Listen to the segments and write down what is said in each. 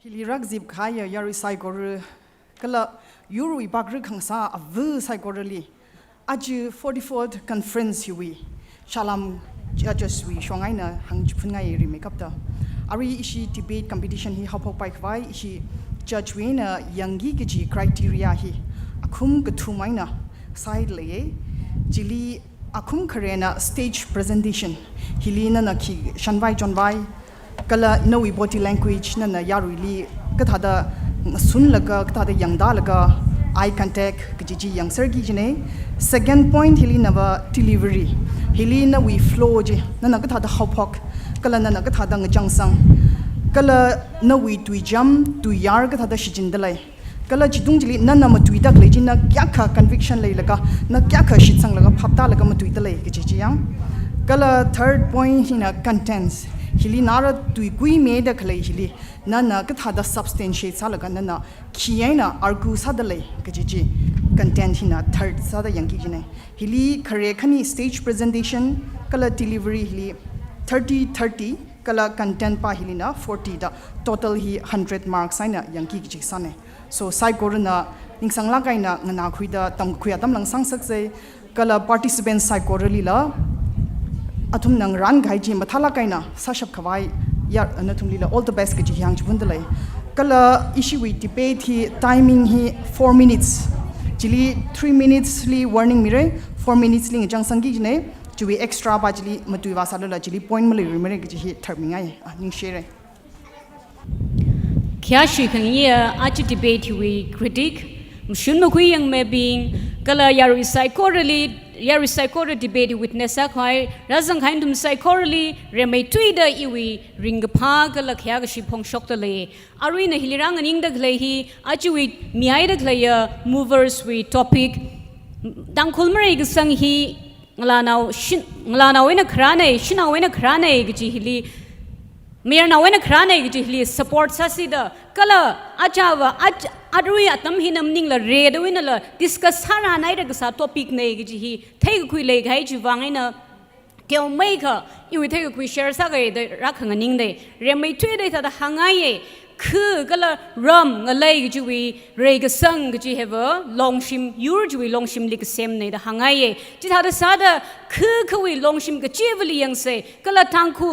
Hilirak zip khaya yari saigor kala yuru ibagri khangsa avu saigorali aju 44th conference hiwi shalam judges wi shongaina hangpungai ri makeup da ari ishi debate competition hi hopok pai khwai ishi judge wina yangi gi criteria hi akhum gathumaina side le jili akhum kharena stage presentation hilina na ki shanwai jonwai kala no body language na yaruli kathada sun laga kathada yangda laga eye contact kiji youngster gi jine second point hilina ba delivery hilina we flow je na kathada hopok kala na kathada ngajangsang kala no we tui jam tu yar kathada shijindalai kala chidung jili na ma tuida kleji na kya kha conviction lei laga na kya kha shitsang laga phapta laga ma tuida lei kiji yang kala third point hina contents hili nara tui kui me da khlai hili na kathada substantiate salaga na khiyaina argu sadalai kiji content hina third sada yangi jine hili khare khani stage presentation kala delivery hili 30 kala content pa hili na 40 da total hi 100 marks aina yangi kiji sane so sai korna ningsang la kaina ngana khuida tam khuya tam lang sang sakse kala participants sai korali la athum nang ran gai ji mathala kaina sashap khawai ya anathumli la all the best ki hyang chbundalai kala issue we debate hi timing hi 4 minutes jili 3 minutes li warning mire 4 minutes li jang sangi jine jui extra ba jili matui wa salala jili point mali mire ki hi tharmingai ning share kya shi khang ye ach debate we critic mshun ma kui yang me being kala yaru psychorally yari psychor debate witness akhai razang khain dum psychorally remai tuida iwi ring pha kala khya ga shi phong shok ta le arui na hilirang aning da glei hi achiwi miai da glaya movers we topic dang khulmari ga sang hi ngla naw ina khrane shina wena khrane gi ji hili mer na wena khrane gi ji hili support sa si da kala achawa adui atam hinam ning la red win la discuss hara nai da sa topic nei gi hi thai kui le gai ji wangai na keu mai kha iwi thai kui share sa gai da rakhang ning dei re mai thui dei ta da hangai ye khu kala ram ngalai gi ji wi re ga sang gi ji have longshim yur ji wi longshim lik sem nei da hangai ye ji ta da sa da khu wi longshim ga chi vli yang se kala tang khu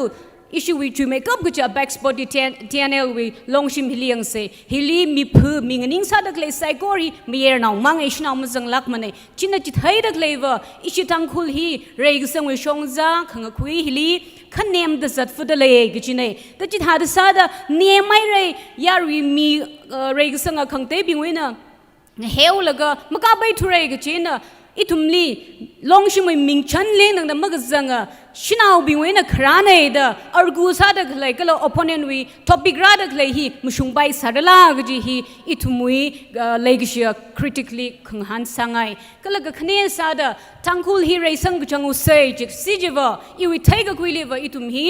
issue we to make up gucha back body tnl we longshim hiliang se hili mi phu mingning sa dak le saigori mier naw mang ish naw mazang lak mane china chi thai dak lewa ishi tang khul hi reig sang we shongza khang khui hili khanem da zat fu da le gi chine da chi tha da sa da nemai re yari mi reig sang khang te bing we na heu laga maka bai thu re gi china itumli longshim we ming chan le nang da mag zanga shinaw bingwe na khrane da argu sa da khlai kala opponent we topic ra da khlai hi mushung bai sarala gi hi itumui legishia critically khanghan sangai kala ga khne sa da tangkhul hi reisang changu sei jik sijiwa iwi thaiga kuiliwa itum hi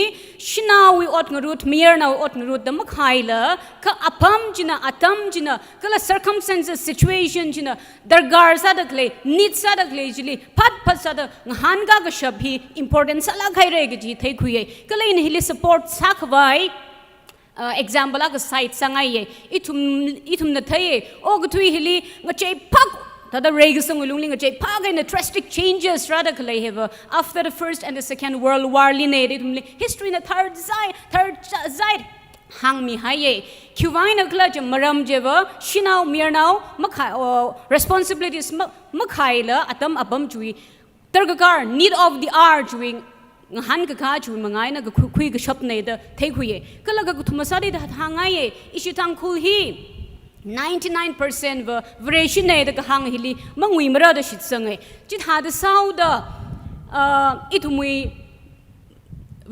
shinaw we ot ngarut mier naw ot ngarut da makhaila ka apam jina atam jina kala circumstances situation jina dargar sa da khlai need sa da khlai jili phat sa da nghan ga shab hi important la khai re gi thai khuye kala in hili support sakhwai example la site sangai ye ithum na thai o gthui hili ngachei phak tada reg sang lungling ngachei phak in drastic changes rather kala have after the first and the second world war lined history in the third side hang mi haye khuwaina kla je maram jeva shinaw mirnaw makha responsibilities makhaila atam abam chui targakar need of the hour doing han ka kha chu mangai na khui ka shop nei da thai khuye kala ga thuma sari da hangai ye ishi tang khul hi 99% variation nei da ka hang hili mangui mara da shit sangai chi tha da sau da itumui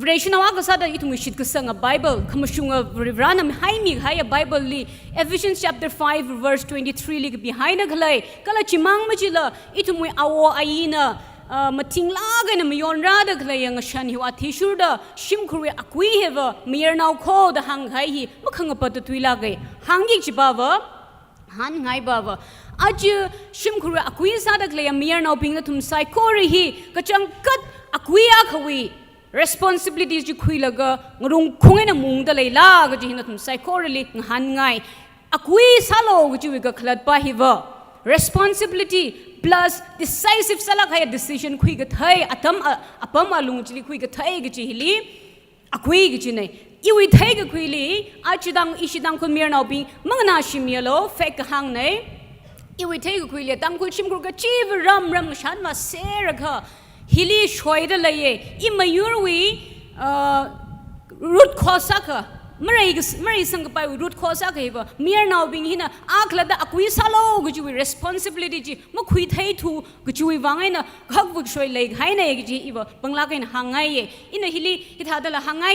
variation awa ka sa da itumui shit ka sanga bible khamashunga rivranam hai mi hai bible li Ephesians chapter 5 verse 23 li behind the khalai kala chimang ma chila itumui awo aina mating laga na mayon rada klayang shan hi athi shurda shim khuri akui heva mir naw kho da hang hai hi makhang pat tu lagai hangi chibawa han ngai bawa aj shim khuri akui sa da klayang mir naw ping na thum sai khori hi kachang kat akui a khawi responsibility จิคุยละก็งรงคงไอ้น่ะมุงตะเลยล่ะก็จะเห็นนะทุม psychology หันไงอากุยซาโลก็จะวิกขลัดปะฮิวะ responsibility plus decisive สลักให้ decision คุยกับไทยอัตมอาลุงจิคุยกับไทยก็จะฮิลีอากุยก็จะเนี่ยอีวิไทยก็คุยลีอาจจะดังอิชิดังคนเมียนเอาบิงมังนาชิมีโลเฟกหังเนี่ยอีวิเทก็คุยเลยตั้งคุยชิมกุกจีบรำฉันมาเสระค่ะฮิลีช่วยได้เลยอีมายูร์วีรุดคอสักค่ะเมื่อไรสังกไปรุดคอสักเหรอเมียนาวบิงหินะอาคลาดอากุยซาโลก็จะวิ responsibility จีมาคุยไทยทูก็จะวิวางไงนะขับวิช่วยเลยให้เนี่ยก็จะอีวะบังลากันหังไงอินะฮิลีฮิตาดละหังไง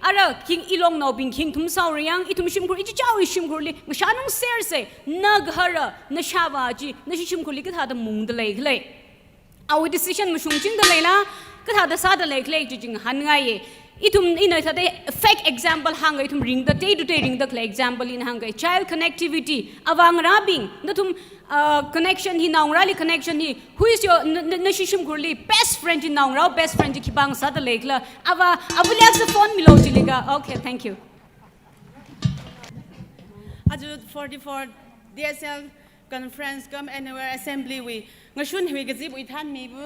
อะไรคิงอีลงนาวบิงคิงทุ่มสาวเรียงอีทุ่มชิมกุลีอีเจ้าอีชิมกุลีงชานุงเสียเสนักฮาระนชาวาจีนชิมกุลีก็ท่าดมุงเดเลยเลยเอา decision มาชงจริงเดเลยนะก็ท่าดซาเดเลยเลยจริงหันไงอีทุ่มอีน่ะท่าด fake example หังไงทุ่ม ring the day to day ring the example อินหังไง child connectivity อวังราบิงนั่นทุ่มconnection ที่น้องราลี connection ที่ who is your นชิมกุลี best friend ที่น้องรา best friend ที่คิบังซาเดเลยละอาวุธเล็กสักฟอนมิโลจิลิกา okay thank you Aju 44 DSL conference come anywhere assembly we ngashun hui gazib we than mi bu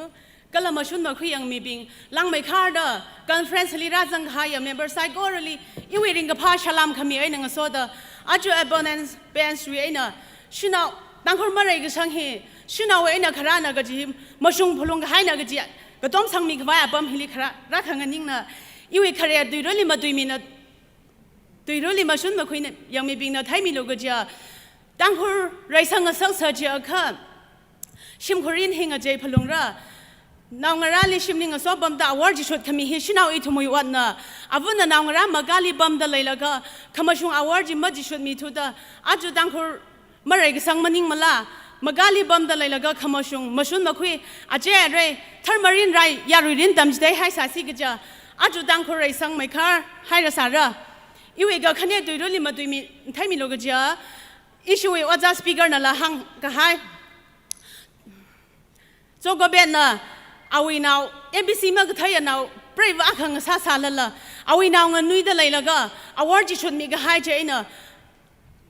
kala mashun ma khuyang mi bing lang mai khar da conference li ra jang khaya member sai go really I we ring pha shalam khami ai nang so da aju abundance bench we ai na shina dang khor ma rai ga sang he shina we ai na khara na ga ji mashung phulung ga hai na ga ji ga tom sang mi ga ba bam hili khara ra khang ning na I we khare du ro li ma du mi naตุยรู้ลิมาชุนมาคุยเนี่ยยังมีบิงนาไทยมีโลกจ้าตั้งคนไรสังกัสังเสจีอาค่ะชิมครินเฮงอาเจพลุงระนางราลิชิมนิงสอบบัมดาวอร์จิชุดขมิเฮชินาวอิทุมวยวันน่ะอาวุธนางรามากาลิบัมดาเลยละก็ขมาชุงอวอร์จิมัดจิชุดมีทุดาอาจุตั้งคนมาไรก็สังมันนิงมาละมากาลิบัมดาเลยละก็ขมาชุงมาชุนมาคุยอาเจอะไรทาร์มารินไรยารุรินดำจะได้ให้สาสิกจ้าอาจุตั้งคนไรสังไม่คาร์ให้รักษาระอีเวก็คะแนนตุยรู้ลิมาตุยมีไทยมีโลกจ้าอิชูเวว่าจะสปีกเกอร์นั่นละหังก็ให้โจก็เป็นน่ะเอาไว้นาวเอ็มบีซีมาก็ไทยนาวเปรย์ว่าขังซาละละเอาไว้นาวเงินนุ้ยได้เลยละก็เอาวอร์จิชุดมีก็ให้เจ้าน่ะ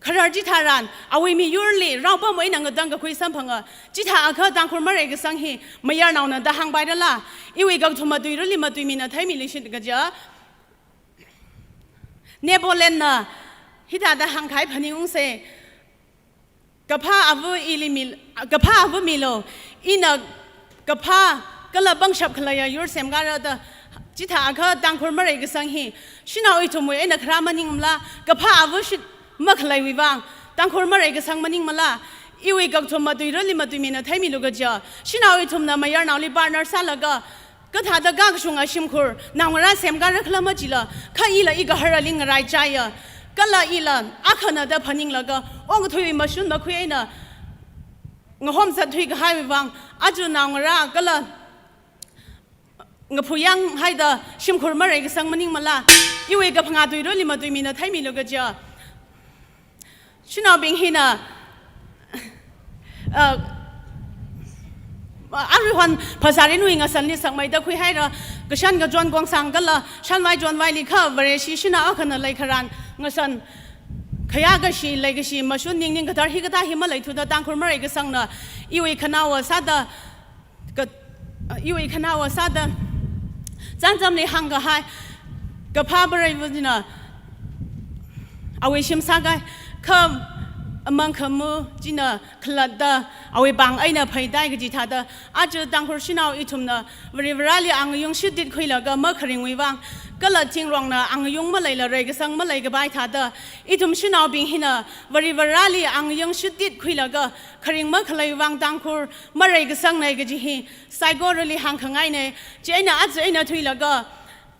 ขนาดจิตารันเอาไว้มียูร์ลี่เราป้าไม่นั่งก็ดังก็คุยสัมพังอ่ะจิตาอาเขาดังคนมาเรก็สังฮีไม่ยาวนาวนั่นแต่หังไปแล้วละอีเวก็ทุมาตุยรู้ลิมาตุยมีน่ะไทยมีลิชิตก็จ้าเนโปเลนน่ะฮิตาดาหังไข่พันิงเซกับผ้าอาวุอิลิมิลกับผ้าอาวุมิโลอินะกับผ้าก็ละบังชับขลายยูร์เซมการ์ดจิตาเขาดังคนมาเรก็สังฮีชินาอิทุมวยอินะครามันิงมลากับผ้าอาวุชิมักขลายวิบังดังคนมาเรก็สังมันิงมลาอีเวกับทุมมาตุยรลิมาตุยมีนะไทยมีลูกจ้าชินาอิทุมน่ะมายาร์นาวลิบาร์เนอร์ซาลก็ก็ถ้าตะก้าก็ชงอาชิมคูร์นางราเซมการ์คลามาจิละข้าอีละอีกฮาร์ลิงไรใจอ่ะก็ละอีละอาขนาดพันิงละก็องค์ทุยมาชุนมาคุยนะงหอมสัตทุยก็ให้วังอาจุนางราก็ละงผู้ยังให้ดาชิมคูร์มาเรก็สังมันิงมาละอีเวกับพงาตุยรลิมาตุยมีนะไทยมีลูกจ้าชินาบิงฮินะอาริวันภาษาเรนุยงสันนิสังไม่ได้คุยให้เราก็ฉันกับจวนกวางสังกันละฉันไม่จวนไว้ลิข้าวบริษัทชินาอักขณะเลยขรันงสันขยะก็ชีเลยก็ชีมาชุนนิ่งๆก็ตาฮิกตาหิมาเลยทุดตังคนมาเลยก็สังนะอีวีขณะว่าซาดาก็อีวีขณะว่าซาดาจันจำในหังก็ให้ก็พาบริวารนะเอาไว้ชิมสักไงข้ามังคมูจีน่าขลัดดาเอาไว้บังไอ้น่ะภัยได้ก็จีทัดอาจจะตั้งคนชินเอาอีทุมน่ะบริเวณaliอังยงชุดดิดคุยแล้วก็มาขริงวิวังก็ละจริงรองน่ะอังยงมาเลยละเลยก็สังมาเลยก็ไปทัดอีทุมชินเอาบิงหิน่ะบริเวณaliอังยงชุดดิดคุยแล้วก็ขริงมาขลัยวังตั้งคนมาเลยก็สังในก็จีฮีไซโกเรลีหังขังไงเนี่ยเจ้าน่ะอาจจะไอ้น่ะทุยแล้วก็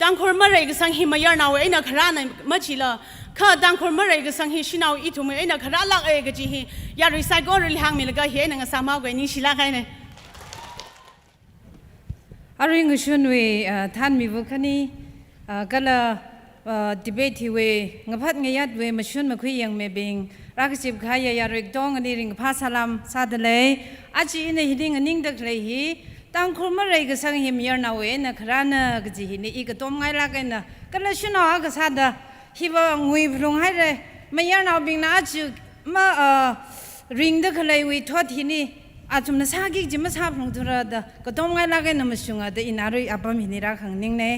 ตั้งคนมาเลยก็สังหิมายาร์นาวไอ้น่ะขราเนี่ยมาชีละข้าดังคนมาเรก็สังหิชินเอาอีทุมไอ้นักขราลักเอกจีฮียาริไซโกเรลิหังมีลก็เห็นนังสามาวกันนี่ชิลาใครเนี่ยอาริงชุนเวท่านมีบุคณีก็ละดีเบตที่เวงพัดงยัดเวมาชุนมาคุยยังไม่บิงรักจิบขายยาริกตองอันนี้ริงภาษาลามซาดเลยอาจีในหิดิงอันนิ่งดักเลยฮี ตั้งคุณเมื่อไรก็สังหิมยานาเวนะครานะก็จะเห็นอีกต้มไงล่ะกันนะก็เลยชุนเอาก็สัตว์ฮิบงวยพรุงให้เลยไม่ยานาบิงนะจูมาริงเด็กเลยวิทอดที่นี่อาจุมนะสักกี่จิมาสับพรุงตัวระดับก็ต้มไงล่ะกันนะมาชุงอ่ะแต่อินารุยอัปมินิรักหังนิ่งเน่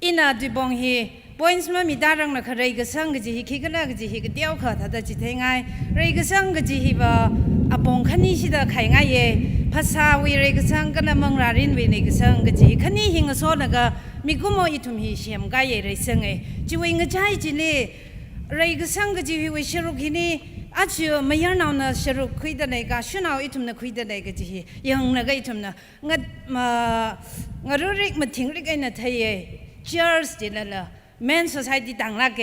อินาดูบงฮีpoints มามีดารังนะครก็สังก็จะฮิคิกละก็จะฮิกเดียวค่ะถ้าจะจิตง่ายเรก็สังก็จะฮิบอาบงขันนี้สิดาใครง่ายภาษาวิเรก็สังก็ละมังรารินวิเรก็สังก็จะขันนี้หิงโซนก็มีกุมอิทุมฮิเชียมก็เรสังจีวิงก็ใจจีเล่เรก็สังก็จะฮิวิชรุกินีอาจจะไม่ยันเอานะชรุคุยได้เลยก็ชุนเอาอิทุมนะคุยได้เลยก็จะฮิยังนะก็อิทุมนะงัดรู้ริกมาทิ้งริกไอ้นะเทย์ cheers จีละ men society ต่างละแก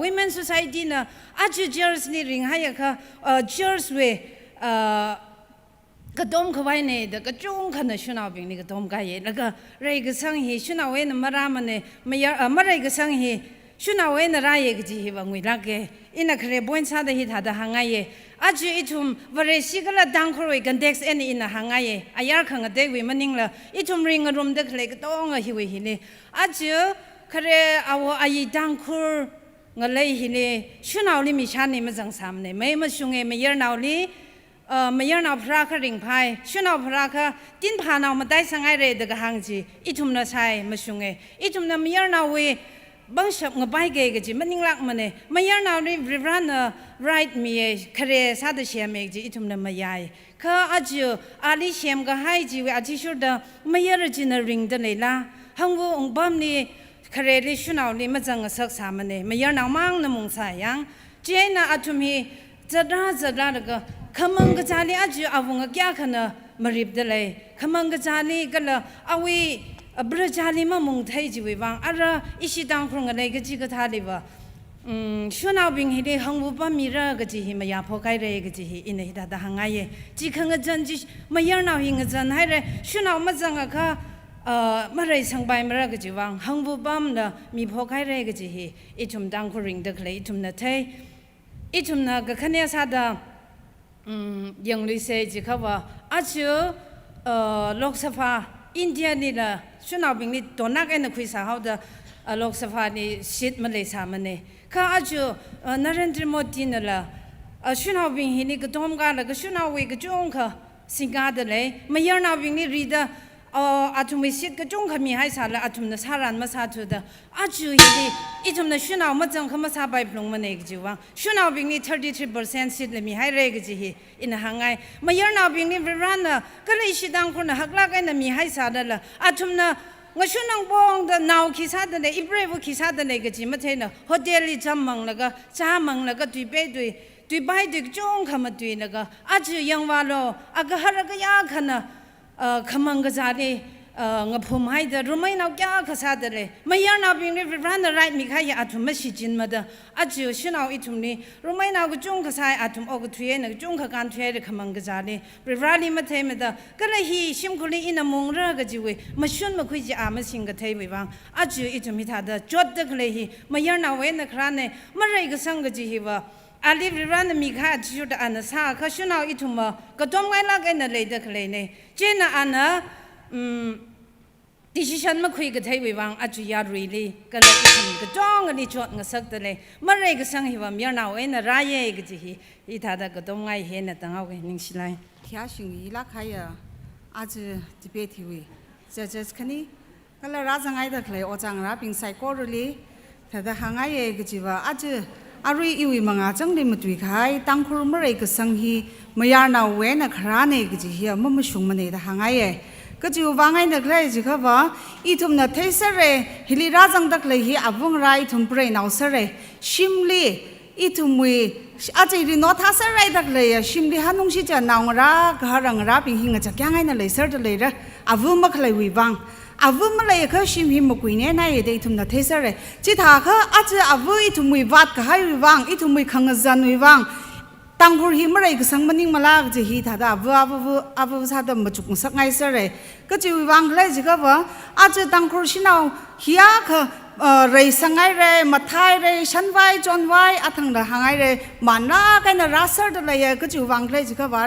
women society นะอาจจะ cheers นี่ริงให้ค่ะcheers เวก็ต้มเข้าไว้เนี่ยแต่ก็จุ่มขนาดชุนเอาเป็นนี่ก็ต้มกันเองแล้วก็เรื่องก็สังเหชุนเอาไว้นะมารามันเนี่ยไม่ยามาเรื่องก็สังเหชุนเอาไว้นะรายก็จะเหว่างวยละแกอินักเรียบวนชาติที่ท่าทางไงอาจจะอีทุ่มวันเรศิกละดังครวยกันเด็กเอ็นอินะหางไงอายาขังเด็กวิมันนิ่งละอีทุ่มริงอารมณ์เด็กเลยก็ต้องหิวหินอาจจะครเอาอายีดังครเงเลยหินชุนเอาลิมิชันนี่มันจังสามเนี่ยไม่มาชงไม่ยันเอาลิไม่ยันเอาพระคริงพายชุนเอาพระคดินผ่านเอามาได้สังไงเรเด็กหางจีอีทุ่มน่ะใช่มาชงอีทุ่มน่ะไม่ยันเอาเวบางชับงบไปเกยจีมันนิ่งลักมันเนี่ยไม่ยันเอาลิริรันไรท์มีครซาดเชียมเองจีอีทุ่มน่ะไม่ยายข้าอาจจะอาลิเชียมก็ให้จีเวอาทิชุดไม่ยันจีน่ะริงเดนี่ละฮังวูองบัมนี่ครลิชุนเอาลิมาจังสักสามเนี่ยไม่ยันเอามังน้ำมงสายยังเจน่ะอาทุ่มฮีจะได้แล้วก็ขมังกจาลีอาจจะเอาวงแก่ขนาดมาริบเดเลยขมังกจาลีก็เลยเอาไว้บริจาลีมามงไทยจีวิบังอะไรอิชิตังครงอะไรก็จีก็ท่าดีว่าชุนเอาบิงฮีเดฮังวุบมีระก็จีฮิมายาพอกายเรก็จีฮิอินฮิตาตาหังไงจีขังจันจีมายันเอาหิงจันให้เรชุนเอามาจังก็มาเรสังใบมาระก็จีวังฮังวุบนะมีพอกายเรก็จีฮิอิทุมดังคริงเด็กเลยอิทุมนาเทอิทุมนาก็ขันยาซาดายังลุยเซจิเขาว่าอาจจะโลกสภาอินเดียนี่ละชุนเอาบิงนี่ตัวนักเอ็นคุยสาวเดโลกสภานี่ชิดมาเลยสามันเนี่ยข้าอาจจะนเรนทรโมดีนี่ละชุนเอาบิงนี่ก็ต้มกันแล้วก็ชุนเอาเวก็จ้องค่ะสิงห์เดเลยไม่ยันเอาบิงนี่รีดอาทุมวิสิตก็จ้องขมีให้สารอาทุมนัสารันมาสาธุเดอาจจะฮีอีทุมนัชุนเอามาจังขมาสาไปพลงมันเอกจีวังชุนเอาบิงนี่ 33% สิทธิ์เลยมีให้เรกจีฮีอินหังไงไม่ยันเอาบิงนี่รันก็เลยชิดังคนหักลักไอ้น่ะมีให้สารละอาทุมนังชุนเอาบองเดนาวขีซาเดนอิบเรวขีซาเดนก็จีมาเทนะโฮเทลจำมังแล้วก็จ้ามังแล้วก็ตุยเป้ตุยใบตุยจ้องขมาตุยแล้วก็อาจจะยังว่าโลอากาศระก็ยากขนาดขมังกจารีงบผมให้เดรู้ไหมนักแก่ข้าศึกเลยไม่ยันเอาบิงนี่รันไรมีใครอาทุมไม่ชิจินมาเดอาจจะฉันเอาอีทุมนี้รู้ไหมนักจุงข้าศึกอาทุมออกทุเรศนักจุงข้าการทุเรศขมังกจารีรันนี่มาเทมาเดก็เลยฮีชิมคุลีอินามงระก็จีเวมาชวนมาคุยจีอามาสิงกเทวิบังอาจจะอีทุมฮิตาเดจดเด็กเลยฮีไม่ยันเอาเว้นนักคราเนี่ยมาเรื่องก็สังกจีฮีว่าอาลีรันมีข้าจุดอันนั้นซาข้าฉันเอาอีทุมก็ต้องไงลักไอ้นั่นเลยเด็กเลยเนี่ยเจน่ะอันนั้นดิฉันมาคุยกับเทวิวังอาจุยารีลีก็เลยอีทุมก็จ้องกันที่จดเงสักแต่เลยมาเรื่องก็สังฮีว่ามีอะไรเอ็นรายก็จีฮีอีท่าเด็กก็ต้องไงเห็นตั้งเอาไว้นิ่งสิไลที่อาชิงอีลักใครอาจจะดีเบตที่วิจะคันนี้ก็เลยรักสังไงเด็กเลยอจังรับเป็นไซโคโรลีแต่หางไงก็จีว่าอาจจะอารุยอีวิมังอาจังเลยมาตุยขายตั้งครูมาเรื่องก็สังฮีไม่ยานาเว้นคราเนี่ยก็จีฮีมันไม่ชุ่มมันเนี่ยแต่หางไงก็จีว่าไงนักเลยจีครับว่าอีทุมนัดเทสเร่ฮิลิราจังดักเลยฮีอาบุงไรทุมเปรย์นาวเสเร่ชิมลีอีทุมวีอาจจะรีโนทัสเร่ดักเลยชิมลีฮันนุ่งชิจานาวรักหารังรับพิงหิงจะแก่ไงนั่นเลยเสร์เลยระอาบุมักเลยวิบังอาบุมาเลยเขาชิมหิมกุยเนี่ยนายเดอีทุมนัดเทสเร่จีท่าเขาอาจจะอาบุอีทุมวีวัดก็ให้วิบังอีทุมวีขังจันวิบังตั้งพูดหิมอะไรก็สังมันนิ่งมาลากจะฮีท่าดาอาบุซาดมาจุกสักไงเสร็จก็จะวิวังเลยจีก็ว่าอาจจะตั้งพูดชินเอาฮียาเขาเรย์สังไงเรย์มาไทยเรย์ฉันไว้จนไว้อาทั้งเรื่องไงเรย์มันน่ากันนะรัสเซอร์เลยก็จะวิวังเลยจีก็ว่า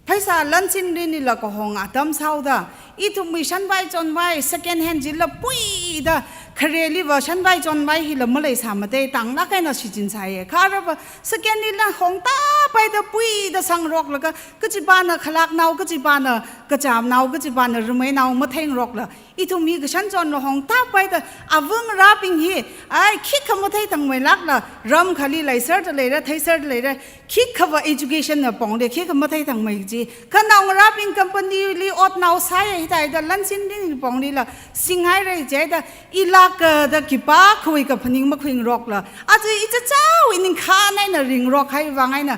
พ Paisa lanchin rin nila ko hong atam sauda. Ito may shanbay John Bay second hand jila pui da kareli ba shanbay John Bay hila malay samate tang na kay na sijin saye. Kara ba second nila hong ta bay da pui da sang rock la ka kachibana khalak naw kachibana kacham naw kachibana rumay naw matheng rock la. Ito mi ka shan John lo hong ta bay da avung raping hi ay kik kamatay tang may lak la ram khali lai sir da lera thai sir da lera kik khava education na pong de kik kamatay tang may ji kanaw raping company li ot naw saye tại đó lần xin đi bóng đi là sinh hai rồi chế đó ilak đó kipa khui cái phần mà khui rock là à chứ ít cháu in khá này là ring rock hay vàng này nè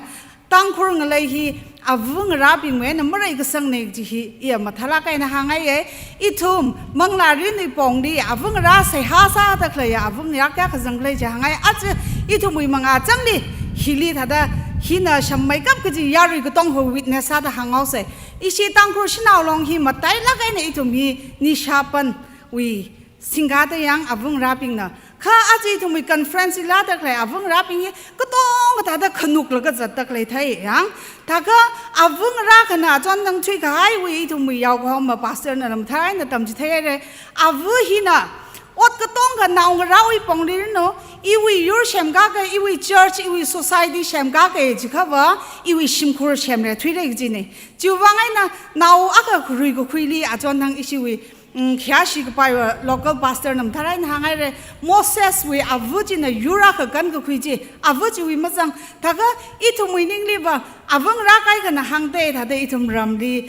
tăng khung lại hi à vương ra bình mấy nằm mấy cái sang này chỉ hi ia mà thà cái này hàng ấy ít thum mang là riêng đi bóng đi à vương ra sẽ ha sa đượcเลยà vương nhắc cái sang lấy chỉ hàng ấy à chứ ít thum mình mang à chẳng đi hili thà đó hi na sham makeup cái gì yari cái tông hồ witness sa đó hàng áo sẽ isi tăng khung xin nào long hi mà tay lá cái này ít thum hi ni shapan ui singa da yang à vương ra bình nè khá à chứ thum mình conference lá đượcเลยà vương ra bình hi cái tông cái thà đó khunuk là cái giật đượcเลยthấy yang thà cái à vương ra cái nào cho năng chui cái ui thum mình giàu không mà pastor là làm thái là tầm chỉ thế đấy à vương hi nè ốt cái tông cái nào cái rau bông đi nó iwi your xem cái iwi church iwi society xem cái chỉ khá vợ iwi simkhur xem này thuê đấy cái này chiều vang ấy na nào ác cái rùi cái khuy li à cho năng iwi khía sĩ cái bài local pastor nằm thái hàng ấy rồi Moses we avuji na yura cái gan cái khuy gì avuji we mà rằng thà cái ít thùng mình nín li vợ avung ra cái na hàng tê thà tê ít thùng ram đi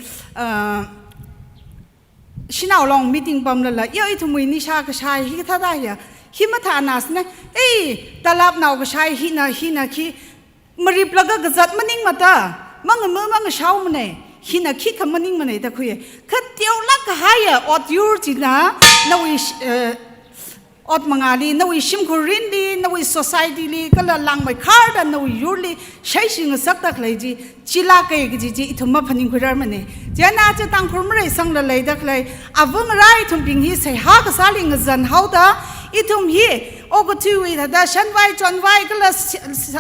xin nào lòng meeting bấm là yêu ít thùng ni sa cái sai hi thà đây ya hi mà thà nas này ê ta lap nào cái sai hi na khi mà rip laga cái giật mà nín mà ta mang sao mà này hi na khi khăm mà nín mà này ta khuya khát tiêu lắc cái hay ya ot yur chỉ na nawi ot mangali nawi simkhurin đi nawi society li cái là lang mai khar da nawi yur li sai sing sak tak lai ji chila cái ji thum ma phaning khur ma ne jana cha tang khur mrai sang la lai dak lai avung rai thum bing hi sai ha ka saling zan hau da ithum hi o ko tu wi da shan vai chon vai cái là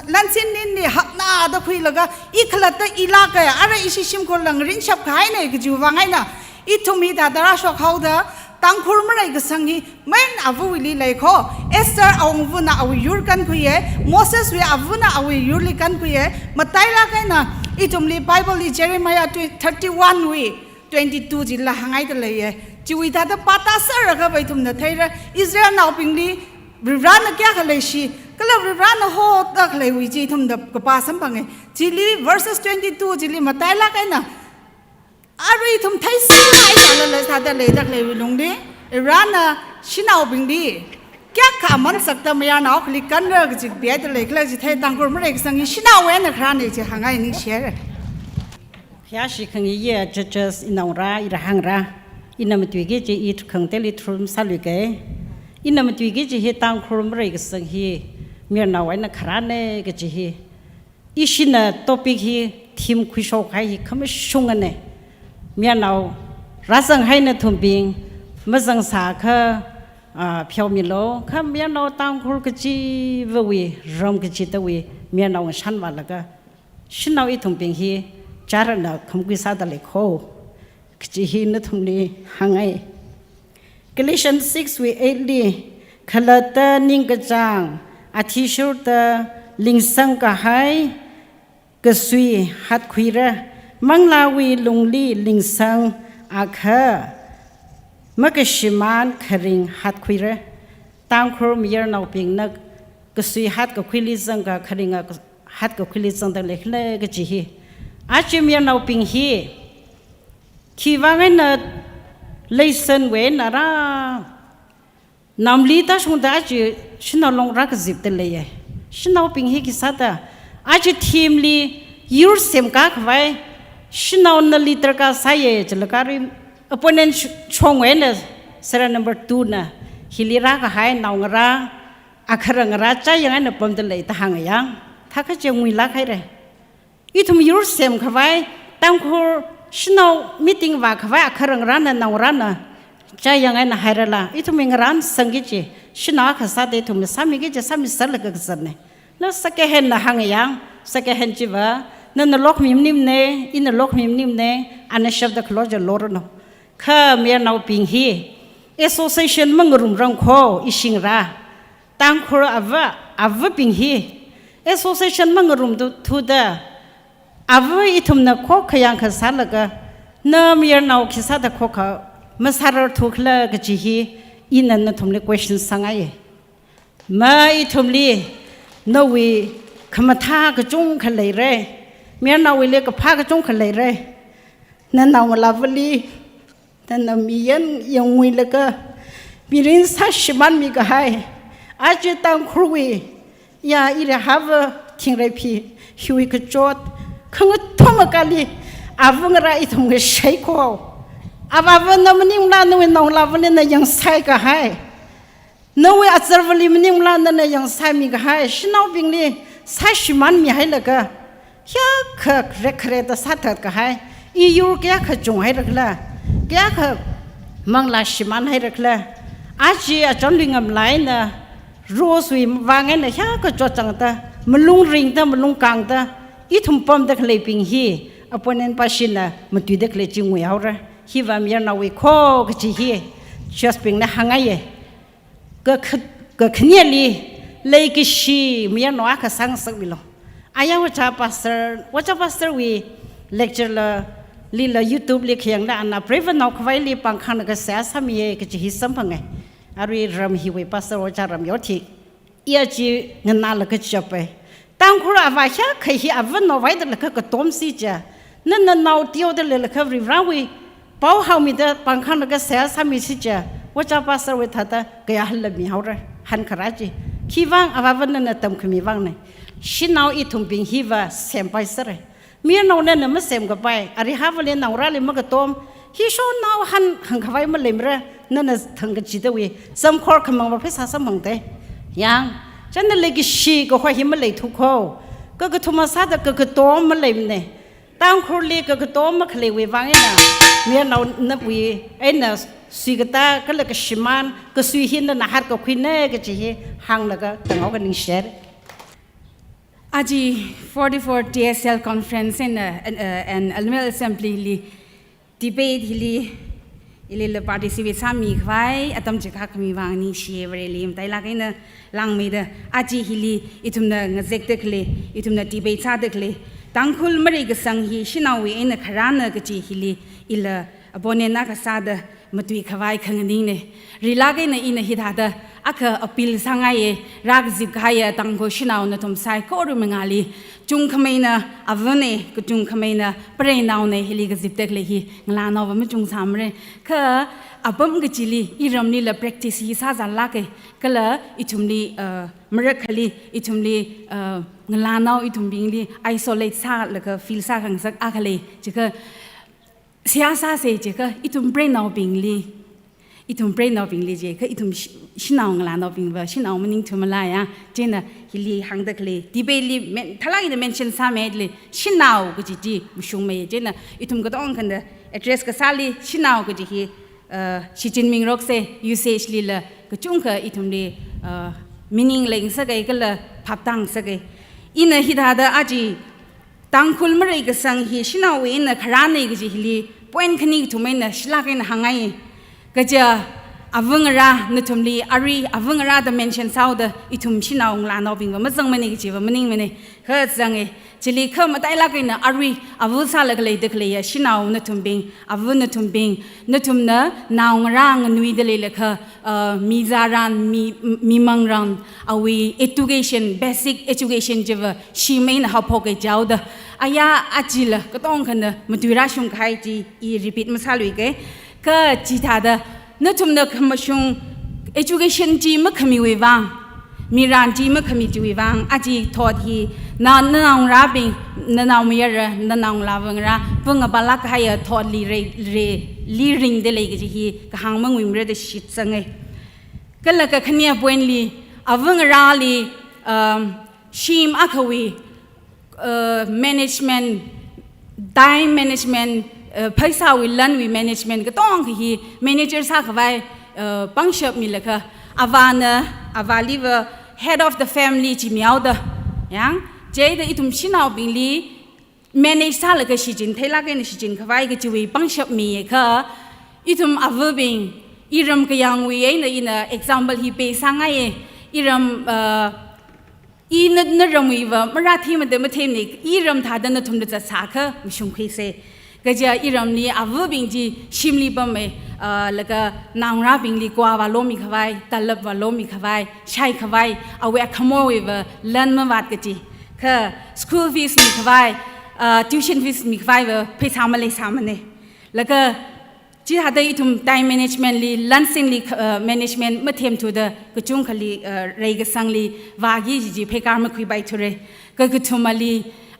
lan sin nin ni hak na da khui laga i khla ta ila ka ara isi simkhur lang rin sap khai nei ki ju wangai na ithum hi da dara shok hau da tăng khur mà cái sang hi main avu li lai kho Esther ông vu na awu yur kan khuye Moses we avu na awu yur li kan khuye matai la kai na itum li Bible li Jeremiah 31 we 22 ji la hangai ta lai ye chiwi ta ta pata sar ga bai tum na thai ra Israel naw ping li ran na kya khalai shi kala ran na ho ta khalai wi ji thum da ka pa sam bang ji li verses 22 ji li matai la kai na ari thum thai si ai la la sa da le dak le long de rana shinau bing di kya kha man sakta maya naw khli kan ra ji be da le kla ji thai tang kur mre sang shinau we na khran ne ji hangai ni share khya shi khang ye churches inang ra ira hang ra inam twi ge ji it khang te li thrum sa lu ke inam twi ge ji he tang kur mre sang hi mir na wai na khran ne ge ji hi ishina topic hi thim khu shok hai hi kham shung ne miền nào ra sang hay là thùng pin mà sang xả khờ phiêu miền lô khờ miền nào tăng khổ cái chi vui rong cái chi tao miền nào sanh vào là cái xin nào ít thùng pin hi trả ra là không quý sao ta lại khô cái chi hi nó thùng đi hàng ngày Galatians 6:8 đi khờ ta ninh cái trang thi sưu ta linh sang cả hai cái suy hạt khuy ra mang la wi lung li ling sang a kha makashiman kharing hat khuire tang khur mir nau ping nak ka sui hat ka khili sang ka kharinga hat ka khili sang da lekhle ka chi hi a chi mir nau ping hi khi wa ngai na leisen we na ra nam li ta shung da chi shina long ra ka zip te le ye shina ping hi ki sa ta a chi thim li yur sem ka khwai Shinau na liter ka saya celakari opponent chongwe na sera number 2 na hilira ka hai nau ngara akhara ngara cha yang na pom delai ta hang yang tha ka chengwi la khai re ithum yur sem khawai tang khur shinau meeting wa khawai akhara ngara na nau ra na cha yang na hairala ithum ngran sangi chi shina kha sa de thum sami ge sami sal ka san ne no sake hen na hang yang sake hen chi wa นั่นนรกมีมนิ่มเนอินนรกมีมนิ่มเนอันนั้นชอบตะคลอจะลอร์นข้าเมียนเอาปิงฮี association มังรุมรังโคอิชิงราตั้งครัวอวปิงฮี association มังรุมทุดาอวอิทุมนักโคขยังขสันละก็น้าเมียนเอาขสันตะโคเขามาสารทุกละก็จีฮีอินนั้นทุมเล question สังไงมาอิทุมลีนวีขมาท่ากระจุงขเลยเร่เมียนเอาวิเลกพากระจุงขเลยเร่นั่นเอามาลาวลีนั่นเอามียันยังวิเลกมีรินสัชมันมีก็ให้อาจจะตั้งครูวียาอีเรฮาวทิ้งไรพีฮิวกจอดขังทุ่มกันลีอาวุธอะไรทุ่มก็ใช้ข้าวอาวุธนั้นมันยิ่งล้านนู่นน้องลาวลีนั่นยังใส่ก็ให้นู่นอาจารย์วันนี้มันยิ่งล้านนั่นยังใส่มีก็ให้ฉันเอาบิงลีสัชมันมีให้ละก็แค่เรคเรตสัตว์ก็ให้อียูแค่ขจงให้ละก็แค่มังลาชิมันให้ละก็อาจจะจนลิงอมไลน์รู้สึกว่าไงนะแค่ก็จดจังตามันลุงริงตามันลุงกังตาอีทุ่มปอมเด็กเลยปิงฮีอปนันปัชินะมันตุยเด็กเลยจิงวยเอาละฮีว่ามีนาวิโคก็จีฮีชัสปิงนะหางไงก็ขณีลีเลยกิชีมีนว่าก็สังสักวิโลอายาว่าจะพาสเตอร์วีเลคเชอร์ลีละยูทูบลีเขียงละอันน่ะเพรเวนเอาควายลีปังคันก็เสียสามีก็จะฮิสัมพังไงอารีรำฮิวพาสเตอร์ว่าจะรำยอดที่อีอาจีเงินน่าละก็จะไปตั้งครัวว่าแค่ใครฮิอาวันเอาไว้แต่ละก็ต้มซีจ้ะนั่นน่าเที่ยวแต่ละก็ริบราวีเป้าเฮามีแต่ปังคันก็เสียสามีซีจ้ะว่าจะพาสเตอร์ว่าท่าตาก็อยากให้ละมีเขาเลยหันขราจีขี้วังอาวันนั้นตั้มขมีวังเนี่ยชินเอาอีทุ่มปิงฮิว่าเสียมไปซะเลยมีนเอาเนี่ยไม่เสียมกับไปอาริฮาวเลยนเอาราเลยมันก็ต้มฮิชอนเอาหันขวายมันเลยมั้ยนั่นน่ะทั้งกจิตวิสัมคอร์ขมังมาพิษาสมังเตยังฉันนั่นเลยกิชีก็ควายหิมมันเลยทุกข้อก็ทุ่มมาซาดก็ต้มมันเลยเนี่ยตั้งครูลีก็ต้มมันเคลวีวังเนี่ยมีนเอานับวีไอ้น่ะสุกตาก็เลยก็ชิมันก็สุยหินนั่นน่ะฮัดก็คุยเน่ก็จีหังแล้วก็ตั้งเอากันนิ่งเชร์Aji 44 TSL conference and annual assembly li debate li le participate sami khwai atam chika khami wang ni shevre lim tai la kaina lang me da aji hili itumna ngazek dekle itumna debate sa dekle tangkhul mari ga sang hi shinawi ena kharana ga ji hili ila abonena ka sa da matui khawai khangning ne rila ga na ina hi da da aka appeal sangai rag zip khaya tangko shinaw na tum sai ko ru mangali chung khamaina avane ku chung khamaina pre naw ne hili ga zip tek le hi ngla naw ba ma chung samre kha abam ga chili iram ni la practice hi sa za la ke kala itumli marak khali itumli ngla naw itum bing li isolate sa la ka feel sa khang sak akhale chika siasa se chika itum brain naw bing li itum brain naw bing li je ka itum shinaw ngla naw bing ba shinaw maning thumala ya jena hili hangdak le debate li thala ina mention sa me le shinaw ko ji mushung me jena itum ga dong kan da address ka sali shinaw ko ji hi Xi Jinping rok se usage li la ka chung ka itum le meaning leng sa ga la phap tang sa ga ina hi da da aji tangkhul mari ga sang hi shinaw we na khara ne ga ji hili point khani thumai na shila ka na hangai kaja avangara natumli ari avangara the mention sauda itum shinaw ngla no bing ma jang mani ji ba maning mani ha jang e chili kham tai la kaina ari avu sa la klei de klei ya shinaw natum bing avu natum bing natum na naw rang nui de le kha mizaran mi mangran awi education basic education jiva shi main ha phok e jawda aya ajila ka tong khana matuira shung khai ji I repeat ma sa lui ke ka ji tha da na tum na khmashung education ji ma khami we wang miran ji ma khami ji we wang aji thot hi na naung ra bing na naung mi ra na naung la wang ra pung ba la ka ya thot li ring de le ji hi ka hang mang wim re de shit sangai ka la ka khania point li awang ra li shim akhawi management time management paisa we learn we management ka tong hi manager sa khawai pangshap mi lakha avaliva head of the family chi miao da yang je da itum shinaw bing li manage ซาละก็สิจินเทลากันสิจินเขาไว้ก็จะวิบังชับมีค่ะอีทุมอเวอร์บิงอีรำก็ยังวิเองนะอีน่ะ example ที่ไปสังไงอีรำอีนั่นรำวิว่ามาราที่มันเดิมมาเทมนี่อีรำท่าดันทุมเดือดสาค่ะมิชงคุยเซก็จะอีรำนี้อเวอร์บิงจีชิมลีบัมเอแล้วก็นางราบิงลีกว่าว่าโลมีเขาไว้ตลบว่าโลมีเขาไว้ใช้เขาไว้เอาไว้ขโมยว่าเล่นมาวัดก็จีค่ะ school fees มีเขาไว้ tuition fees มีเขาไว้ว่าไปทำอะไรทำมันเนี่ยแล้วก็จีหาได้ทุ่ม time management ลี lunching ลี management เมื่อเทียมทูเดอก็จุงขลีเรกสังลีวากีจีเพการมาคุยไปทุเรก็คือทุ่มมาลี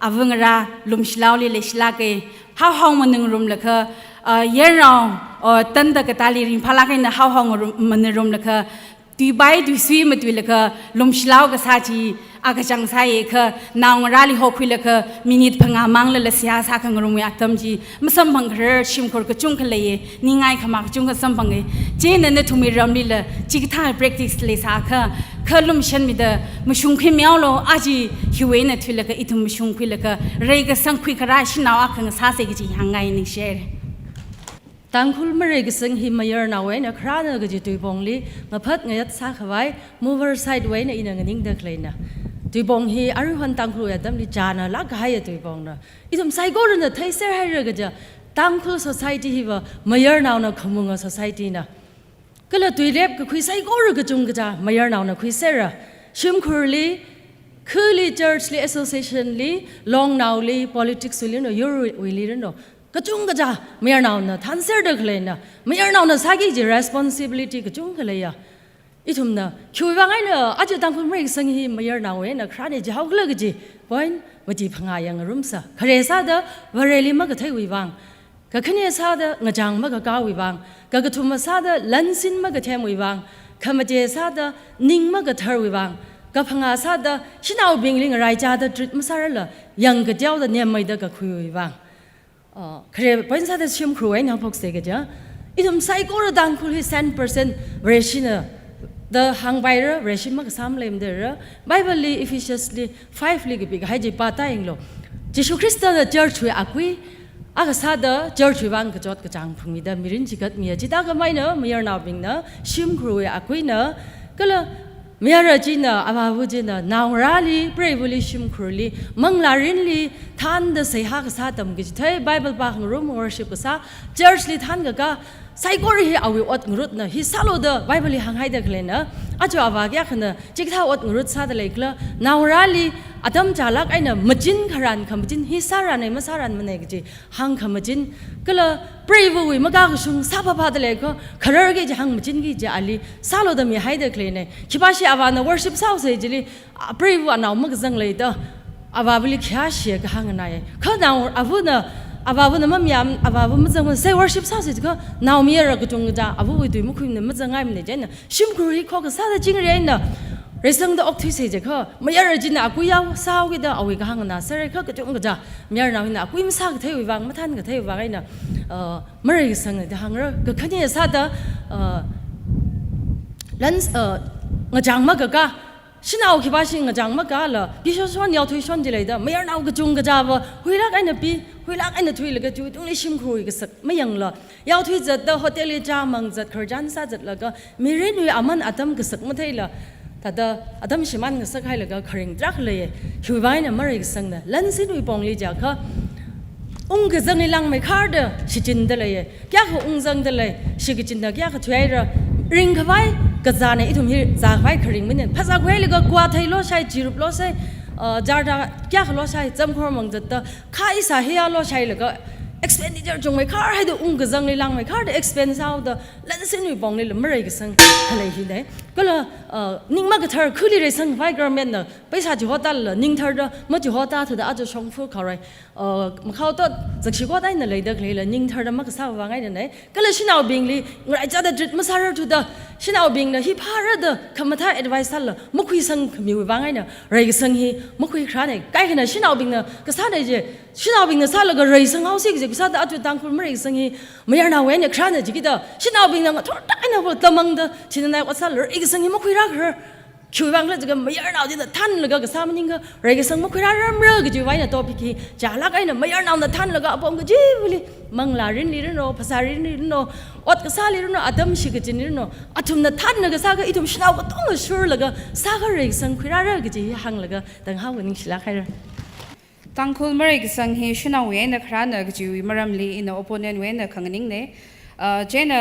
อาวงราลุมชลาวลีเลชลาเกhowมันนึงรุมละค่ะเยอะเราตันตะกตาลีริมพลากันนะhowมันนึงรุมละค่ะตุยใบตุยซีมาตุยละค่ะลุมชลาวก็ซาจีอากาจังไซค่ะนางราลีหกคุยละค่ะมินิทพังอามังละเสียสาขังรุมยาตัมจีมันสัมพังเรชิมคนก็จุงกันเลยนี่ไงขมักจุงกันสัมพังเลยเจนนั่นทุ่มรำลีละจิกท่า practice เลยสาค่ะค่ะลุมฉันมีเดมชุงขึ้นเมียวโลอาจีหิวเนี่ยทุยละค่ะอีทุ่มมชุงคุยละค่ะเรย์ก็สังคุยกระไรชินาวอักขังซาเสกจียังไงนี่เชร์ตังคุลมาเรกสังหิมายร์นาเวนะคราเนก็จะตุยบงลีมาพัดเงียดสักไว้ mover side ไว้นะอินังนิ่งเด็กเลยนะตุยบงฮีอารุฮันตังคุลยาดัมลิจานะลักหายตุยบงนะอีทุ่มไซโก้เรนเทเซอร์ให้เรก็จะตังคุล society ฮีว่ามายร์นาวนะขมุงอ่ะ society นะก็เลยตุยเล็บก็คุยไซโก้เรก็จุงก็จะมายร์นาวนะคุยเซอร์ชิมคุลีคือลี church ลี association ลี long now ลี politics ลีโนยูวิลีโนก็จุงก็จะไม่เอานะท่านเสด็จเลยนะไม่เอานะสักกี่ responsibility ก็จุงก็เลยอ่ะอีทุ่มนะคิดว่าไงนะอาจจะตั้งคนไม่สังหิไม่เอาเว้ยนะคราเนี่ยจะเอาเลยก็จีพอยน์มาจีพังอายังรุ่มซะคาเรซาเดอวาเรลิมาก็เทวิบังก็ขณีซาเดองจังมาก็ก้าววิบังก็กระทุ่มซาเดลันซินมาก็เทมวิบังขมาเจซาเดนิ่งมาก็เทวิบังก็พังอาซาเดชินเอาบิงลิงไรจ้าเดทริตมาซาเรล่ะยังก็เจ้าเดเนี่ยไม่ได้ก็คุยวิบังครีเป็นสัตว์ชิมครูเองนะพวกเสกจ้ะอีทุ่มไซโก้ระดังคุย10% ration the hang by the ration มักสามเล่มเด้อ Bible ลี Ephesians ลี5ลีก็ปีกให้จีปาตาเองโลจิชูคริสต์เดอ church ช่วยอากุยอากาศเดอ church ช่วยบางกจอดกระจังพุ่งมีเดมิรินจิกัดมีจิตากระไม่เนอะมีนาบิงเนอะชิมครูอากุยเนอะก็เลยมีอะไรจีน่ะอาบาบุจีน่ะนาวราลีเปรย์บุลิชิมครูลีมังลารินลีท่านเดสหากษาตมกิจเทย์ไบเบิลบางรูมวอร์ชิปกษาเชิร์ชลีท่านก็ไซโก้รีเอาวิอดงรุดนะฮิซาโลเดไบเบิลลีหังไฮเดกเลยนะอาจจะอาวากยากนะจิกท่าอดงรุดซาเดเลยกละนาวราลีอาดัมจาลักไอ้น่ะมจินขรันขมจินฮิซารันไอ้มาซารันมันเองจีหังขมจินก็เลยเปรย์บุยมากากชุงซาบพาเดเลยก็ขรร์กิจหังมจินกิจอาลีซาโลเดมีไฮเดกเลยเนี่ยคิดว่าชีอาวานะวอร์ชิปซาวเซจิลีเปรย์บุอนาวมักจังเลยเด้ออาบาบุลิแค่เชียก็หังนายข้านาวอาบุนะอาบาบุนะมันมีอาบาบุมันจังมันเซวอร์ชิปซาวเซจิก็นาวมีอะไรก็จงจ้าอาบุวิตุยมุคุยเนี่ยมันจังไงมันเนี่ยเจนชิมครูรีข้อก็ซาเดจิงเรียนนะเรื่องเดออกที่เซจิก็ไม่อะไรจินะอากุยเอาซาวกิดเอาไว้ก็หังนะเสร็จก็จงก็จ้ามีอะไรนะอากุยมันซาก็เทวิบังมันทันก็เทวิบังไอ้นะไม่อะไรก็สังเนี่ยหังเราก็ขณีซาเดลันงจังมากก็ชินเอาคิดว่าชินงจังมากก็พี่ชวนยาวทุยชวนจีเลยเด้อไม่เอาเอาก็จงก็จ้าว่าหุยลักไอ้เนี่ยพี่หุยลักไอ้เนี่ยทุยเลยก็จุดตรงนี้ชิมครูก็สักไม่ยังละยาวทุยจัดเด้อโฮเทลจ้ามังจัดคอร์จันซาจัดแล้วก็มีเรื่องอามันอาดัมก็สักไม่ได้ละแต่เด้ออาดัมชิมันก็สักให้แล้วก็คริงจักเลยคิดว่าเนี่ยไม่ได้สังเนี่ยลันสินุยปองเลยจ้าค่ะก็จังในลังไม่ขาดเด้อชิจินเดเลยแก่เขาจังเดเลยชิกิจินเดแก่เขาช่วยเราริงเขาไว้ก็จะเนี่ยอีทุ่มที่จะไว้คริงมันเนี่ยภาษาเวลิก็กวาดให้ล้อใช้จีรุบล้อใช้จาร์ดาแก่เขาล้อใช้จำความมังจัดเด้อข้าอิสาเฮียล้อใช้แล้วก็ expenditure จงไม่ขาดให้เด้อก็จังในลังไม่ขาดเด้อ expense เอาเด้อแล้วสิ่งนี้ปองเลยไม่ได้ก็สังอะไรที่ไหนก็เลยนิ่งมากก็เธอคือเลยสังไว้กระเม็ดเด้อไปสาจุหัวตาเลยนิ่งเธอเด้อไม่จุหัวตาเธอเด้ออาจจะชงฟูเขาเลยมาเข้าตัวจากชีวิตได้นั่นเลยเด็กเลยละนิ่งเธอเด้อมักสาวว่าไงเด้อไหนก็เลยชินเอาบิงลีไงจะได้จุดมาสาระทุเด้อชินเอาบิงเด้อฮิพาระเด้อคำมาท้า advice สั่นละมุคุยสังมีว่าไงเด้อเรื่องสังฮีมุคุยคราเนี่ยใกล้ขนาดชินเอาบิงเด้อก็สาได้เจชินเอาบิงเด้อสาแล้วก็เรื่องสังเอาสิก็สาได้อาจจะตั้งคนไม่เรื่องสังฮีไม่อยากนาเว้นเนี่ยคราเนี่ยจิกิเด้อชินเอาบิงเด้อก็ทุกท่านเนี่ยพอตะมังเด้อชินนายว่าสาเลยอีกสังฮีมุคุยรักเหรอ ช่วยบางเรื่องจะก็ไม่ยอมเอาที่แต่ท่านแล้วก็สามันยิ่งก็เรื่องสังมาคุยเรื่องเรื่องก็จะไว้ในตัวพี่จ่าลักไอ้เนี่ยไม่ยอมเอาแต่ท่านแล้วก็อปองก็จีบเลยมังลารินลิรินโนภาษารินลิรินโนอดก็ซาลิรินโนอาดัมชิกจินลิรินโนอาทุมแต่ท่านแล้วก็ซาก็อีทุมชาวก็ต้องมาช่วยแล้วก็ซาก็เรื่องสังคุยเรื่องก็จะหังแล้วก็ตั้งห้าวันนี้ชิลักให้เลยตั้งคุณเมื่อไรก็สังเหตุนเอาเว้นนะครับนะก็จะวิมารำลีอินโอปอนเนนเว้นนะขังนิ่งเนี่ยเจน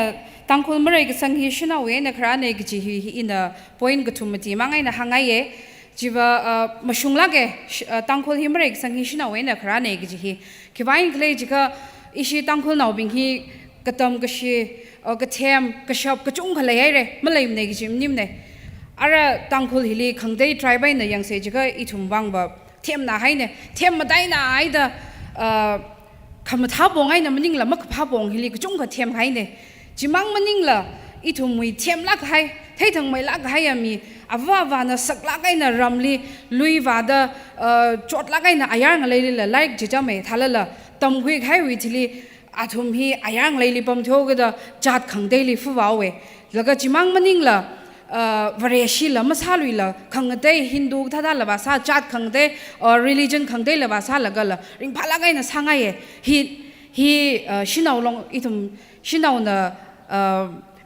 ตั้งคุณเมื่อไรก็สังเหตุนเอาเว้นนะครับเนี่ยก็จะอินพอยน์ก็ทุ่มตีมังไงนะหังไงจีว่ามาชุงลักเอตั้งคุณเมื่อไรก็สังเหตุนเอาเว้นนะครับเนี่ยก็จะคิดว่าอินเลยจีก็อิชิตั้งคุณเอาบิงฮีก็ทำก็ชีก็เทียมก็ชอบก็จุ่งเขาเลยเลยไม่เลยเนี่ยก็จะนิ่มเนี่ยอะไรตั้งคุณฮิลีขังได้ทริบเนี่ยยังเสียจีก็อีทุ่มวังแบบเทียมนาให้เนี่ยเทียมมาได้นาไอ้เด้อคำท้าบงไอ้เนี่ยมันยิ่งละมักพ้าบงฮิลิก็จุ่งกับเทียมให้เนี่ยจิมังมันยิ่งละอีทุ่มมีเทียมลักให้เท่ทั้งไม่ลักให้มีอาวานะสักลักไอ้เนี่ยรำลีลุยวาดจอดลักไอ้เนี่ยอายังอะไรเลยไล่จิจ้าไม่ทันละตำคุยให้วิธีลีอาทุ่มฮีอายังอะไรลีปั๊มเท่าก็จะจัดขังได้ลีฟูว้าวเว้แล้วก็จิมังมันยิ่งละวารีชีละมาซาลุยละขังเดย์ฮินดูท่าด้านละภาษาจัดขังเดย์religion ขังเดย์ละภาษาละก็ละริงพาละไงนะสังไงฮีชินเอาลงอีทุมชินเอาเน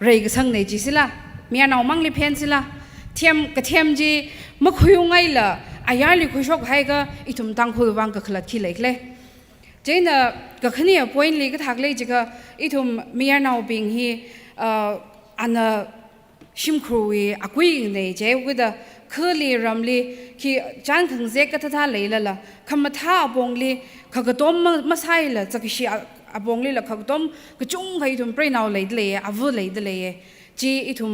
เรื่องสังในจีสิละมีอันเอามังลิเพนสิละเทียมกับเทียมจีมาคุยไงละอายาลิคุยชกให้ก็อีทุมตั้งคุยวังก็ขลัดขี้เล็กเลยเจนก็ขณีพอยน์ลีก็ทักเลยจีก็อีทุมมีอันเอาบิงฮีอันชิมครูวีอากุยเนี่ยเจ้าก็จะเคลีรำลีที่จานขังเซกก็ท่าเลยละคำมาท่าบงลีเขาก็ต้มมาใส่ละจะกิชิอาบงลีละเขาก็ต้มก็จุ่งให้ทุ่มเปรี้ยวเลยเลยอาวุเลยเลยจีอีทุ่ม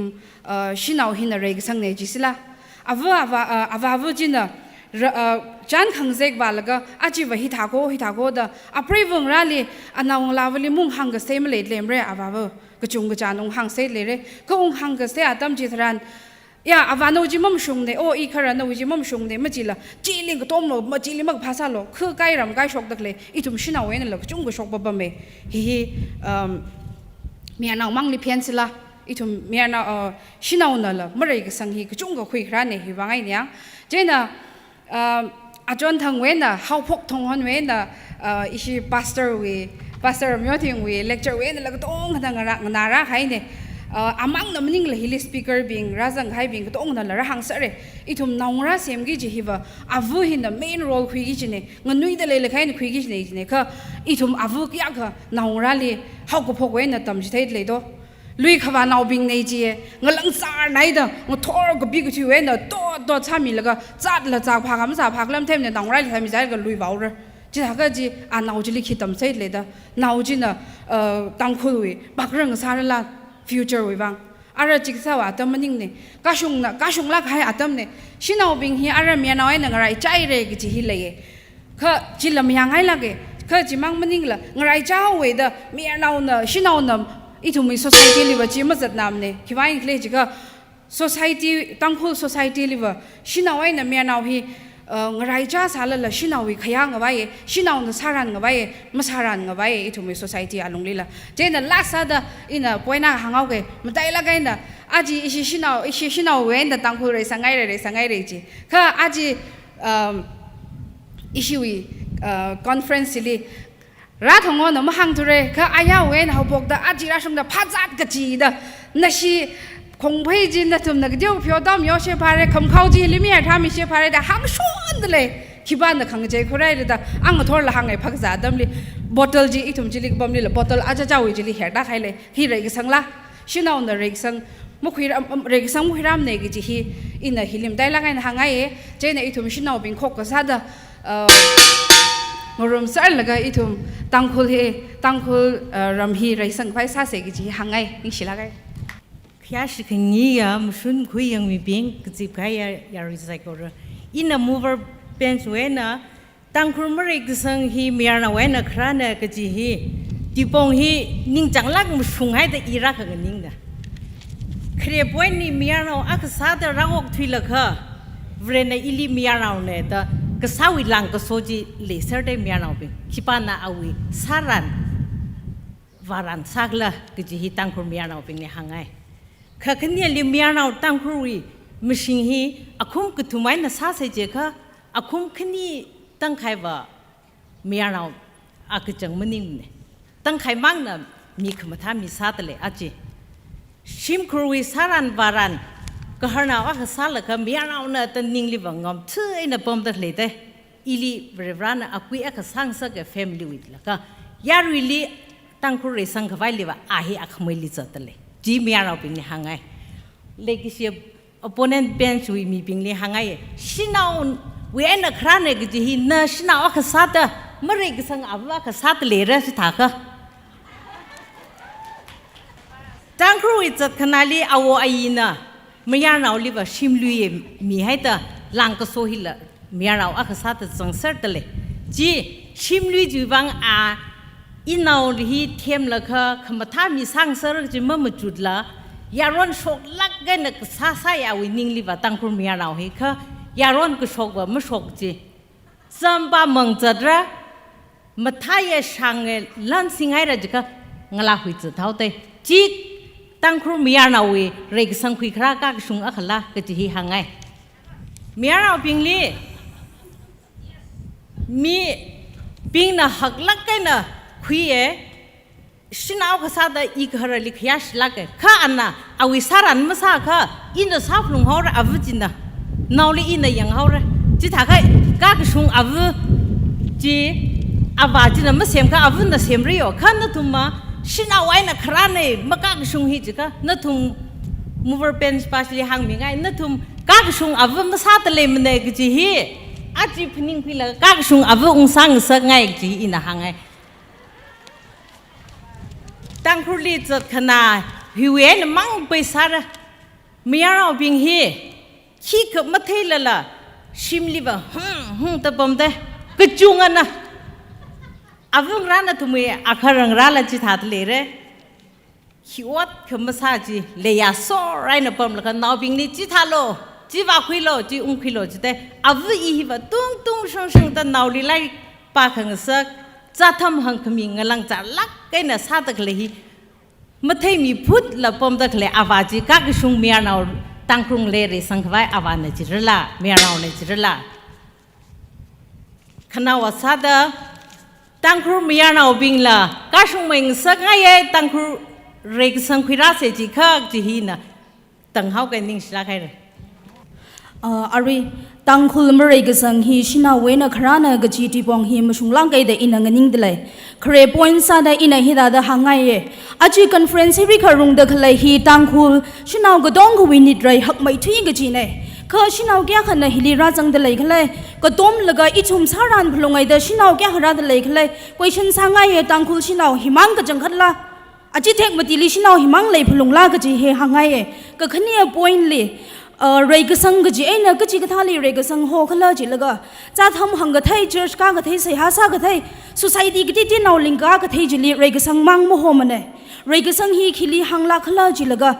ชินเอาหินอะไรก็สังเนี่ยจีสิละอาวุจีน่ะจานขังเซกบาลก็อาจีว่าฮิตาโกเดออาปริวงราลีอันนั้นลาวลีมุ่งหังก็เซมเลยเลยเรื่ออาวุก็จุงก็จานองหังเซเลยก็องหังก็เสียตั้มจิตรันยาอาวานโอจิมั่มชงเนี่ยโออีคารันโอจิมั่มชงเนี่ยไม่จีละจีลิงก็ต้มโลมาจีลิงมักภาษาโลคือไก่รำไก่ชกตักเลยอีทุ่มชินเอาเองเลยก็จุงก็ชกบบะเมฮีมีอันเอามังลิเพียนสิละอีทุ่มมีอันเอาชินเอานั่นละเมื่อไรก็สังฮีก็จุงก็คุยคราเนี่ยฮีว่าไงเนี่ยเจน่ะอาจารย์ทางเว้นน่ะเขาพกทงหันเว้นน่ะอีชีพาสเตอร์มีอะไรที่วีเลคเชอร์เว้นแล้วก็ต้องทางนาราให้เนี่ยอามังน้ำนิ่งเลยฮิลิสปีกเกอร์บิงราจังให้บิงก็ต้องนั่นละหังเสร็จอีทุ่มน้องราเสียมกี่จีฮิวะอาวุหินน่ะเมนโรลคุยกี่จีเนี่ยเงินนุ่ยเดเลยให้คุยกี่จีเนี่ยก็อีทุ่มอาวุกี่ยากก็น้องราเลยเขาก็พกเว้นน่ะตั้มจิตให้เลยด้วยลุยขวานเอาบิงในจีเงินลังซาไหนเด้อเงินทอร์ก็บิกที่เว้นน่ะตัวชามีแล้วก็จัดละจากพักกันจากพักเริ่มเทมเนี่ยน้องราเลยทำมิใจก็ลุยเบาเลยจีถ้าก็จีน้องจีลิขิตตั้มใส่เลยเด้อน้องจีน่ะตั้งคุยปักเรื่องซาเรล่าfuture วิบังอะไรจิกษาว่าตั้มมันยิ่งเนี่ยกาชงลักให้ตั้มเนี่ยชินเอาบิงฮีอะไรเมียน้อยเนี่ยอะไรใจเร่ก็จีฮิเลยก็จีละมียังไงล่ะก็จีมังมันยิ่งละอะไรเจ้าเวดเมียน้อยเนี่ยชินเอาเนี่ยอีทุ่มมี society ลิวจีมาจัดน้ำเนี่ยคิดว่าอีกเลยจีก็ society ตั้งคู่ society ลิวชินเอาไว้เนี่ยเมียน้อยอะไรจ้าสารละชินเอาวิขยังเอาไว้ชินเอาเนี่ยสารันเอาไว้มาสารันเอาไว้อีทุ่มมี society อารมณ์ลีละเจนละสัตย์อินะป่วยน่าหางเอาเกมันได้ละกันนะอาจีอีชินเอาเว้นแต่ตั้งคู่เลยสังไงเลยจีก็อาจีอีชิวีconference ลิรัฐของเราเนี่ยมาหังตัวเลยก็อายาเว้นเขาบอกแต่อาจีราชงแต่พัดจัดกจีเด้อนั่นสิคงไม่จินแต่ทุ่มนักเดียวเพียวดอมยอเชพาร์เรคำเข้าจีลิมีอะไรทำมีเชพาร์เรแต่หังชวนเลยคิดว่าเนี่ยขังใจเขาได้เลยแต่อังก็ทอดละหังไงพักษาดำเลยบอตเตลจีอีทุ่มจีลิกบอมเลยละบอตเตลอาจจะเจ้าอีจีลิเห็นได้ใครเลยฮีเรกสังละชินเอาเนี่ยเรกสังมุขเรกสังมุขรามเนี่ยก็จีฮีอินเนี่ยฮิลิมได้ละไงหังไงเจเนี่ยอีทุ่มชินเอาเป็นโคกก็ซาดงรมสั่นแล้วก็อีทุ่มตั้งคุลรำฮีไรสังไฟซาเสกจีหังไงนี่สิละไงพยาสิขังนี้อ่ะมุสุนคุยยังมีเพียงกจิบใครยาริสัยก็รู้อินน่ะ mover เป็นส่วนน่ะตั้งคุลมาเรียกสังฮีมีอะไรเว้นน่ะคราน่ะกจิฮีที่ปงฮีนิ่งจังลักมุสุงให้แต่อีรักกันนิ่งน่ะเครียบไว้นี่มีอะไรอักษรแต่รักอกทุยละค่ะเวรในอิลิมีอะไรเนี่ยแต่ก็สาวิลังก็โซจิเลเซอร์ได้มีอะไรเป็นคิปานาอาวิสารันวารันสักละกจิฮีตั้งคุลมีอะไรเป็นเนี่ยหังไงข้าคนนี้ลิมีอะไรตั้งครู มชิงฮีอาคุมกุทุไมน่ะซาเซเจค่ะอาคุมขณีตั้งใครว่าเมียเราอากจังมันนิ่งเนี่ยตั้งใครมั่งน่ะมีขมาทามีซาตเลยอาจีชิมครูวิสารันวารันก็หานาว่าซาละก็เมียเราน่ะตันนิ่งลิบังงอมเธอไอ้น่ะปอมตัดเลยแต่อีลีเบรบรานะอากุยอาคสังสักแฟมิลี่วิดละก็ยารุลีตั้งครูเรสังขวายลิว่าอาเฮอาขมวยลิจัตเลยจีเมียเราเป็นยังไงเล็กเสียopponent bench we mi ping le hangai shinaw we en khrane ge ji na shinaw ka sat mare ge sang abwa ka sat le ra tha ka tang kru i chat khanali awo aina mya naw li ba shim lu ye mi hai ta lang ka so hi la mya naw ka sat chang sar ta le ji shim lu ji wang a inaw hi them la kha khamatha mi sang sar ji ma ma chut laยารอนชกลักกันนักซาซายาวินิงลีว่าตั้งครุมีเราให้ค่ะยารอนก็ชกว่าไม่ชกจีซัมบะมังจัดระมาท้ายช่างเงลันสิงไงระจิกะงลาหุยจัดเท่าเตจีตั้งครุมีเราเวเรกสังคุยครากากชุงอัคลาก็จะฮีหางไงมีเราพิงลีมีพิงน่ะหักลักกันน่ะคุยชินเอาข้าซาดอีกฮาร์ลิขยาชลักข้าอันน่ะเอาวิสารันมาซาข้าอินเดซาฟลุงฮาร์อาวุจินน่ะนาวลีอินเดยังฮาร์จิตาข้ากากชุงอาวุจีอาวาจินน่ะมาเสียมข้าอาวุน่ะเสียมเรียวข้านั่นทุ่มมาชินเอาไว้น่ะคราเนี่ยมากากชุงฮิจิก้านั่นทุ่มมูเวอร์เป็นสปาชิลีฮังมิงไงนั่นทุ่มกากชุงอาวุมาซาตะเลมันเอกจีฮีอาจีพนิงพิลากากชุงอาวุองสังสักไงจีอินะฮังไงตั้งครูลีจัดขนาดหิวเอ็นมั่งไปซาระมีอะไรบิงฮีขี้กับมาเทลละชิมลีบะแต่ผมแต่กระจุงอันนะอาวุธร้านนั้นทุ่มเออาคารังร้านละจิตหัดเลยเร่หิววัดขมาซาจีเลยาโซ่ไรนะผมละกันนาวบิงนี่จิตฮัลโลจีว่าคุยโลจีคุยโลจิแต่อาวุธอีหิบะตุ้งชงแต่นาวลีไลปากขังสักจะทำหังขมิงกำลังจะลักกันนะซาตะเลยมาเทมีพุทธละปมตะเลยอาวาจีกักชุงเมียนเอาตั้งครุงเลริสังขวายอาวานจิรละเมียนเอาในจิรละขณะว่าซาตะตั้งครุเมียนเอาบิงละกัชุงเมงสักไงตั้งครุเรกสังขวิราเสจิคักจิฮีนะตั้งเฮากันนิ่งสละใครเลยอารีตั้งคุลมเรกสังฮีชินาเวนักครานะกจีติปองฮีมชุงลังไกเดอินังนิ่งเดเลยเครปอยน์ซาดอินัยฮิดาดหังไงอาจีคอนเฟรนซ์ริคารุงเดคเลยฮีตั้งคุลชินาวกดองกวินิดไรหักไม่ทุยกจีเน่ข้าชินาวแก่ขณะฮิลิราจังเดเลยคเลยกดต้มละก็อิชุมสารันพลงไงเดชินาวแก่ฮาราเดเลยคเลยควยชันสังไงตั้งคุลชินาวหิมังกจังขัดละอาจีเทกมาติลิชินาวหิมังเลยพลงลากจีเฮหังไงก็ขณีปอยน์เลยเรกสังกจีเอ็นกจีกทาลีเรกสังโฮขลาจิลกะจะทำหังกะไทยเจอร์ชกากะไทยเสียหาสากะไทยสุสัยดีกที่ที่นาวลิงกากะไทยจิลีเรกสังมังโมโหมันเนเรกสังฮีคิลีหังลาขลาจิลกะ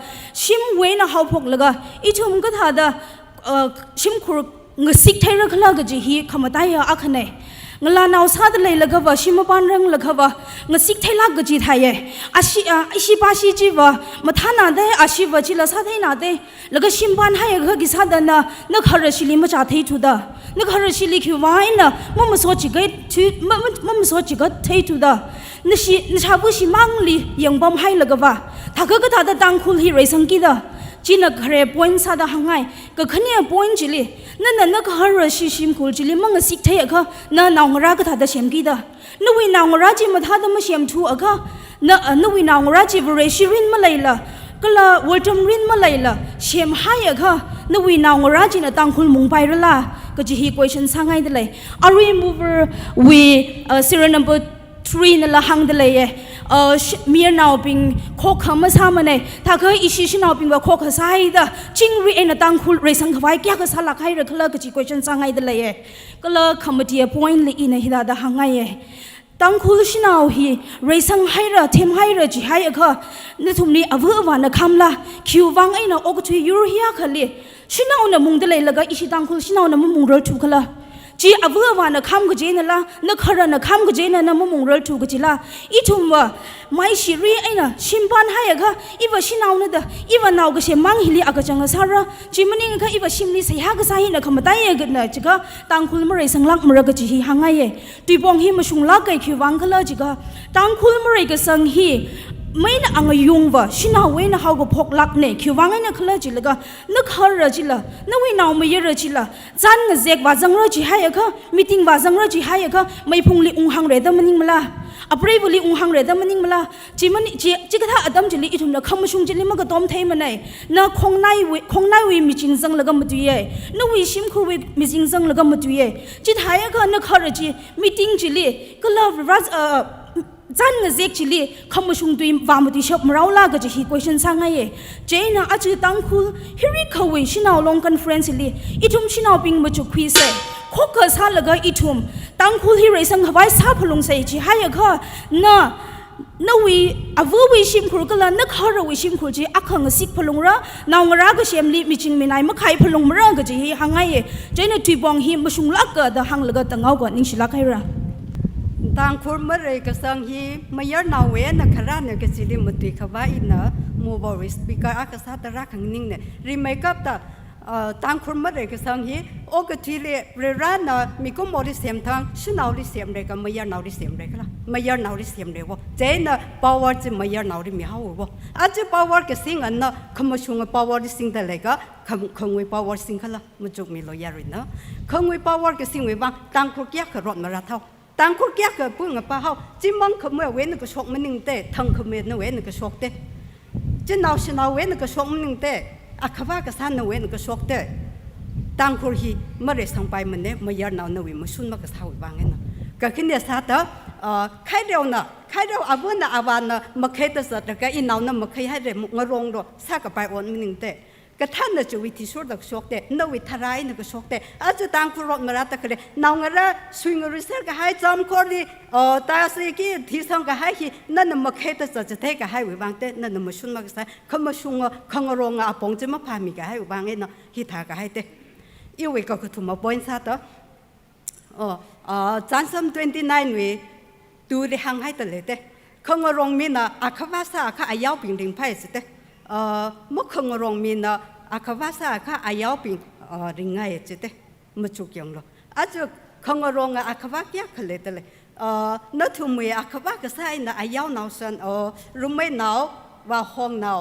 ชิมเวนะฮาวพกลกะอีชุมกะทาดาชิมครุงสิกไทยรขลากะจีฮีขมาตายอะคะเนงลานาวซาดเลยละกะวะชิมปานรังละกะวะงสิกไทยลักกะจีไทยอาชิปาชิจีวะมาทานาเดอาชิวะจิละซาไทยนาเดละกะชิมปานให้กะกิซาดนะนักฮาร์ชิลิมาจาไทยทุดานักฮาร์ชิลิคิวายนะมะโซจิกะทุมะโซจิกะไทยทุดานชาบุชิมังลียังบอมให้ละกะวะถ้ากะกะทาดตังคุลฮิเรซังกีดาจีนักเครปอยน์ซาดาหังไงก็ขณีปอยน์จิลีนั่นนักฮาร์ชิชิมคุลจิลีมังสิกไทยก็นั่นนาวรากะทาดาเชมกีดานู่นนาวราจิมาทาดมาเชมทูอะก็นู่นนาวราจิบเรชิรินมาเลยละก็ละวอลตัมรินมาเลยละเชมให้อะก็นู่นนาวราจิน่ะตังคุลมุงไปละละก็จะฮีควอชันสังไงเดเลยอารีมูเวอร์วีserial number 3นั่นละหังเดเลยมีนาวปิงโคขมาซามันเองถ้าเคยอิชิชินาวปิงว่าโคขสายดะจิงรีเอ็นตังคุลเรสังขวายแก่ก็สลักให้เรื่องก็จีควอชันสังไงเดเลยก็เลยคำที่พอยน์ลีอินฮิดาดะหังไงตั้งคุลชินาวฮีเรซังให้ระเทมให้ระจีให้ก็นั่นทุ่มนี้อววานะคำละคิววังไอ้น่ะโอกทุยยูร์ฮียขลีชินาวน่ะมุงเดเลยแล้วก็อิชิตั้งคุลชินาวน่ะมุงรถทุกละ จีอเวอร์วานะคำก็เจนละนักขรานะคำก็เจนนะมะมงเรลถูกจิละอีทุมว่าไม่ชิรีไอ้น่ะชิมปันให้อะค่ะอีว่าชินาวนะเด้ออีว่านาวก็เชมังฮิลีอากจังสาระจีมันนี่ค่ะอีว่าชิมลีใส่ฮากสาหินะคำมาได้ยังกันนะจิกะตังคุลมะเรสังลักมะระกจิฮิหังไงตุยปองฮิมาชุงลักไก่คิวังก็เลยจิกะตังคุลมะเรกสังฮีไม่น่ะอังยุงว่าชินาเวนะเขาก็พกลักเนี่ยคิววางไงนะคลาจิละก็นึกหาระจิละนึกวินาวไม่เยอะจิละจันงเซกว่าจังระจิให้ก็มีติงว่าจังระจิให้ก็ไม่พุงลิอุงหังเรดมันนิ่งมาละอัปเรบุลิอุงหังเรดมันนิ่งมาละจิมันจิกะท่าอดัมจิลิอิทุมละคำมาชุงจิลิมันก็ต้มเทมันไงนะคงนายวิมีจิงจังแล้วก็มาตุยนึกวิชิมคูวิมีจิงจังแล้วก็มาตุยจิท้ายก็นึกหาระจิมีติงจิลิก็เลิฟรัสจันงเซกจิลีคำว่าชุงตุยวามุติชอบมเราลาก็จะฮีควยชันสังไงเจน่าอาจจะตั้งคุลฮิริเขาวิชินาวลงคอนเฟรนซ์ลีอีทุมชินาวปิงมาจุคุยเซ่ข้อเกิดซาละก็อีทุมตั้งคุลฮิริสังหวายซาพลุงเซ่จีให้ก็น่าวิอวูวิชิมคุลก็ละนักฮาร์วิชิมคุลจีอักขังสิกพลุงระนาวราก็เชมลีมิจิงมินายมะไข่พลุงมระก็จะฮีหังไงเจน่าตุยบองฮิมาชุงลักก็เดหังละก็ตั้งเอาก่อนนิ่งชิลักให้ระต่างคนเมื่อไรก็สังฮีไม่ยอมนาเวนักขราเนี่ยก็สิริมตุยขวาอินะโมบายสปีกอากาศตระขังนิ่งเนี่ยรีเมคอัพต่ต่างคนเมื่อไรก็สังฮีโอกทีเล่เรรานะมีก็มอริเซียมทางชินาวริเซียมเลยก็ไม่ยอมนาวริเซียมเลยก็ละไม่ยอมนาวริเซียมเลยวะเจน่ะ power จะไม่ยอมนาวริมีเขาวะอาจจะ power ก็สิ่งอันน่ะขมชง power สิ่งแต่เลยก็คงวิ power สิ่งเขาละมันจุกมีลอยรินะคงวิ power ก็สิ่งวิบางต่างคนแยกกันรถมาราเท่าต่างคนแก่ก็ปุ่งกับป้าเขาจิมังขมือเว้นก็ชกมันหนึ่งเตะทั้งขมือเว้นก็ชกเตะจินาวชนาวเว้นก็ชกมันหนึ่งเตะอักขว่าก็สันเว้นก็ชกเตะต่างคนฮีเมื่อไรสังไปมันเนี่ยเมื่อยานาวนาวิมาชุนมาก็เท่าบางเงี้ยนะก็ขึ้นเนี่ยซาเตอใครเดียวนะใครเดียวอาบุญนะอาวันนะมาเคยแต่สัตว์ก็อินาวนะมาเคยให้เรื่องงรงด้วยซาก็ไปอ่อนมันหนึ่งเตะก็ท่านน่ะจะวิธีสุดก็ชกเตะนวิทรายน่ะก็ชกเตะอาจจะต่างคนรถมาราตะกเลยนาวงระสวิงริเซอร์ก็ให้จำคนดีตาสีกี้ที่สังก็ให้ที่นั่นน่ะมาเคยแต่จะเทก็ให้วิบางเตะนั่นน่ะมาชุนมาก็ใส่เขามาชุงเขางรงอาปงจะมาพามีก็ให้วิบางเงี้ยเนาะฮิตาก็ให้เตะอีวิก็ถูกมาปอยน์ซะต่อจันทร์29วิดูดิหังให้ตะเลยเตะเขางรงมีน่ะอาคาว่าซาข้าอายาวปิงดิงไพ่สิเตะมุขงรงมีนะอาคาวาสาข้าอายาวปิงริงไงจิตเตมาจุกยังหรออาจจะขงรงอาคาวาเกี่ยขเลยแต่เลยนัทุมีอาคาวากษาอินะอายาวนาวสันรุมไม่นาวว่าห้องนาว